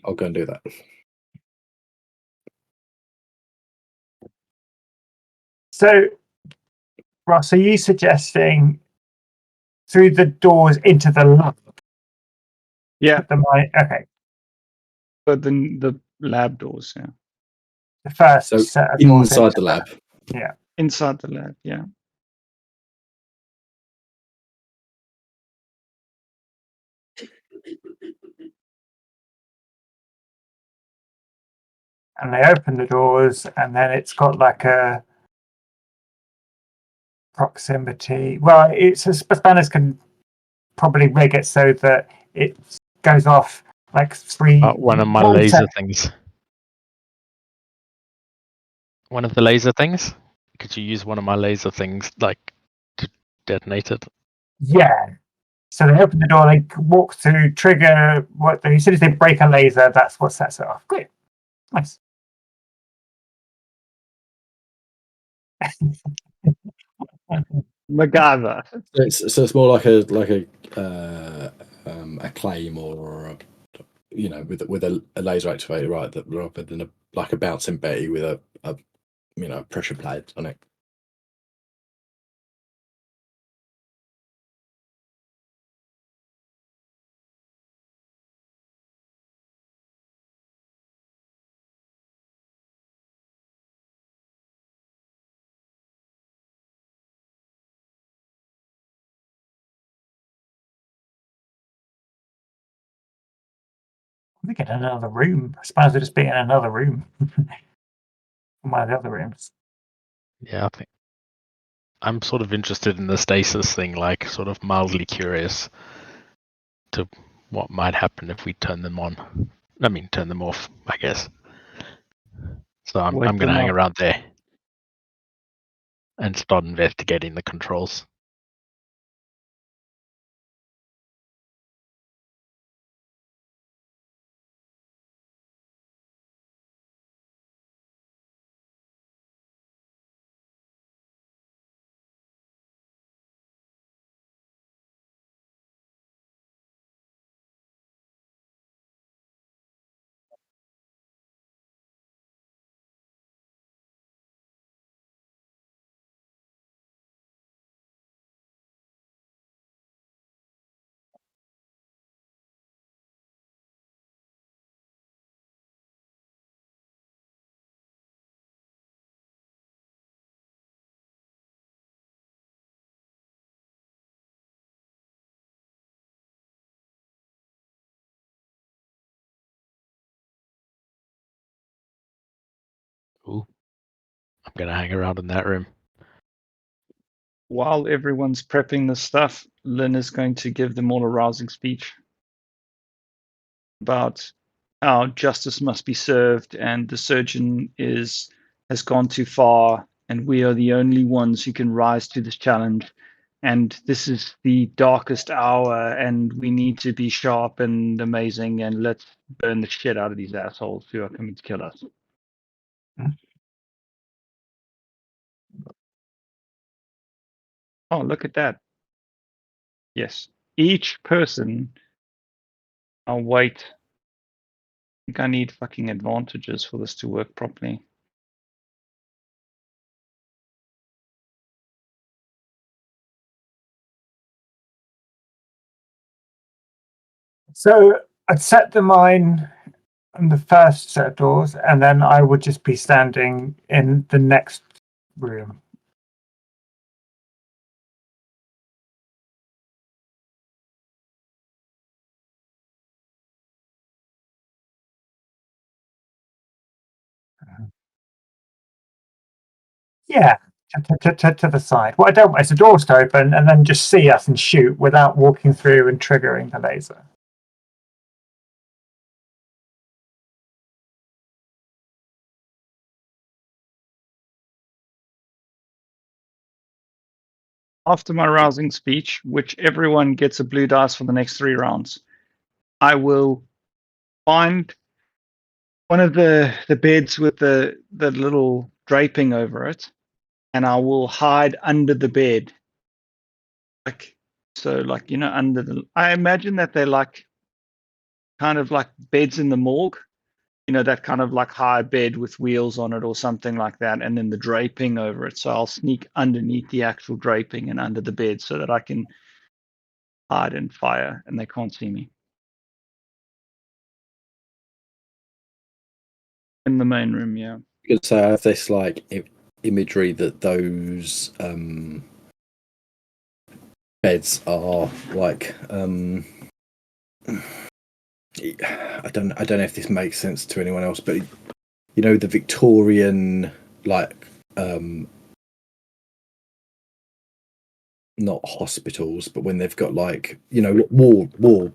I'll go and do that. So, Ross, are you suggesting through the doors into the lab? Yeah. Okay. But the lab doors, yeah. The first So set of doors inside into the lab. Yeah. Inside the lab, yeah. And they open the doors, and then it's got like a proximity. Well, it's spanners can probably rig it so that it goes off like three. One of my laser things. One of the laser things. Could you use one of my laser things, like, to detonate it? Yeah. So they open the door, they walk through, trigger what they, as soon as they break a laser, that's what sets it off. Great. Nice. MacGyver. So it's more like a claim or a, with a laser activator, right? That rather than a bouncing Betty with a pressure plate on it. We get another room. I suppose they'll just be in another room. One of the other rooms. Yeah, I think I'm sort of interested in the stasis thing, like sort of mildly curious to what might happen if we turn them on. I mean, turn them off, I guess. So I'm Wake going to them hang up. around there and start investigating the controls. Ooh, I'm going to hang around in that room. While everyone's prepping this stuff, Lynn is going to give them all a rousing speech about how justice must be served and the surgeon has gone too far and we are the only ones who can rise to this challenge. And this is the darkest hour and we need to be sharp and amazing and let's burn the shit out of these assholes who are coming to kill us. Oh, look at that. Yes. Each person. I'll wait. I think I need fucking advantages for this to work properly. So I'd set the mine on the first set of doors, and then I would just be standing in the next room. Yeah, to the side. What I don't want is the doors to open and then just see us and shoot without walking through and triggering the laser. After my rousing speech, which everyone gets a blue dice for the next 3 rounds, I will find one of the beds with the little draping over it, and I will hide under the bed. Under the. I imagine that they're like kind of like beds in the morgue. That kind of like high bed with wheels on it or something like that, and then the draping over it. So I'll sneak underneath the actual draping and under the bed so that I can hide and fire and they can't see me. In the main room, yeah. could say I have this like imagery that those beds are like I don't know if this makes sense to anyone else, but you know the Victorian like not hospitals, but when they've got like, you know, war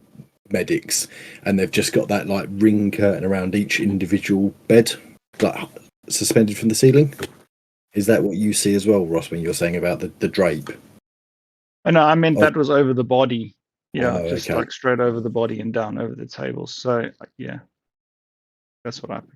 medics, and they've just got that like ring curtain around each individual bed, like suspended from the ceiling. Is that what you see as well, Ross, when you're saying about the drape? Oh, no, I meant that was over the body. Yeah, Oh, just okay. like straight over the body and down over the tables. So yeah, that's what I picked.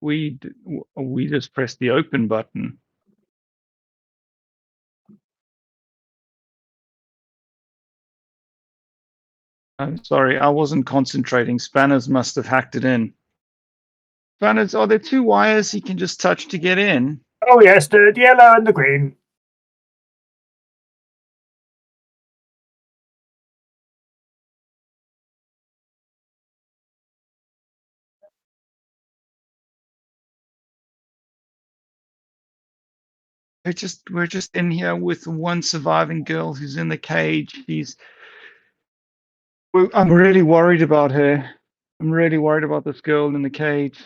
We just pressed the open button. I'm sorry, I wasn't concentrating. Spanners must have hacked it in. Spanners, are there 2 wires he can just touch to get in? Oh yes, the yellow and the green. We're just in here with one surviving girl who's in the cage. I'm really worried about her. I'm really worried about this girl in the cage.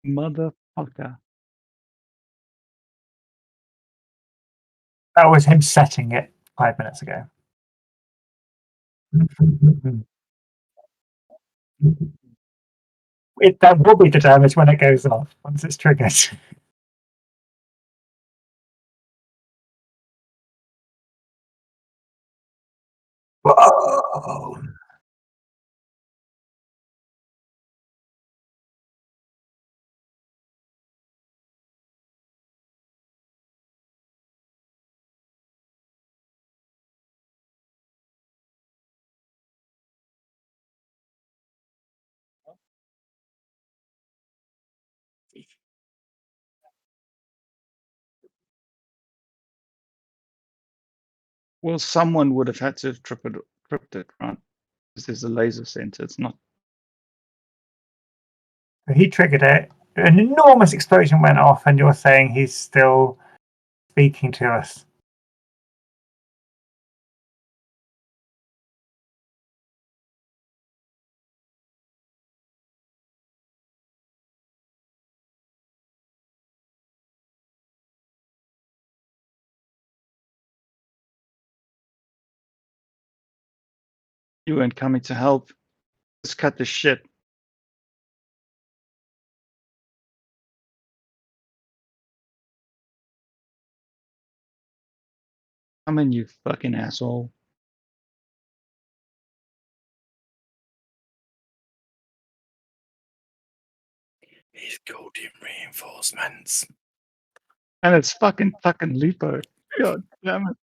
Motherfucker. That was him setting it 5 minutes ago. That will be the damage when it goes off, once it's triggered. Whoa. Well, someone would have had to have tripped it, right? Because there's a laser center. It's not. He triggered it. An enormous explosion went off, and you're saying he's still speaking to us. You weren't coming to help. Just cut the shit. Come in, you fucking asshole. He's called in reinforcements. And it's fucking Lupo. God damn it.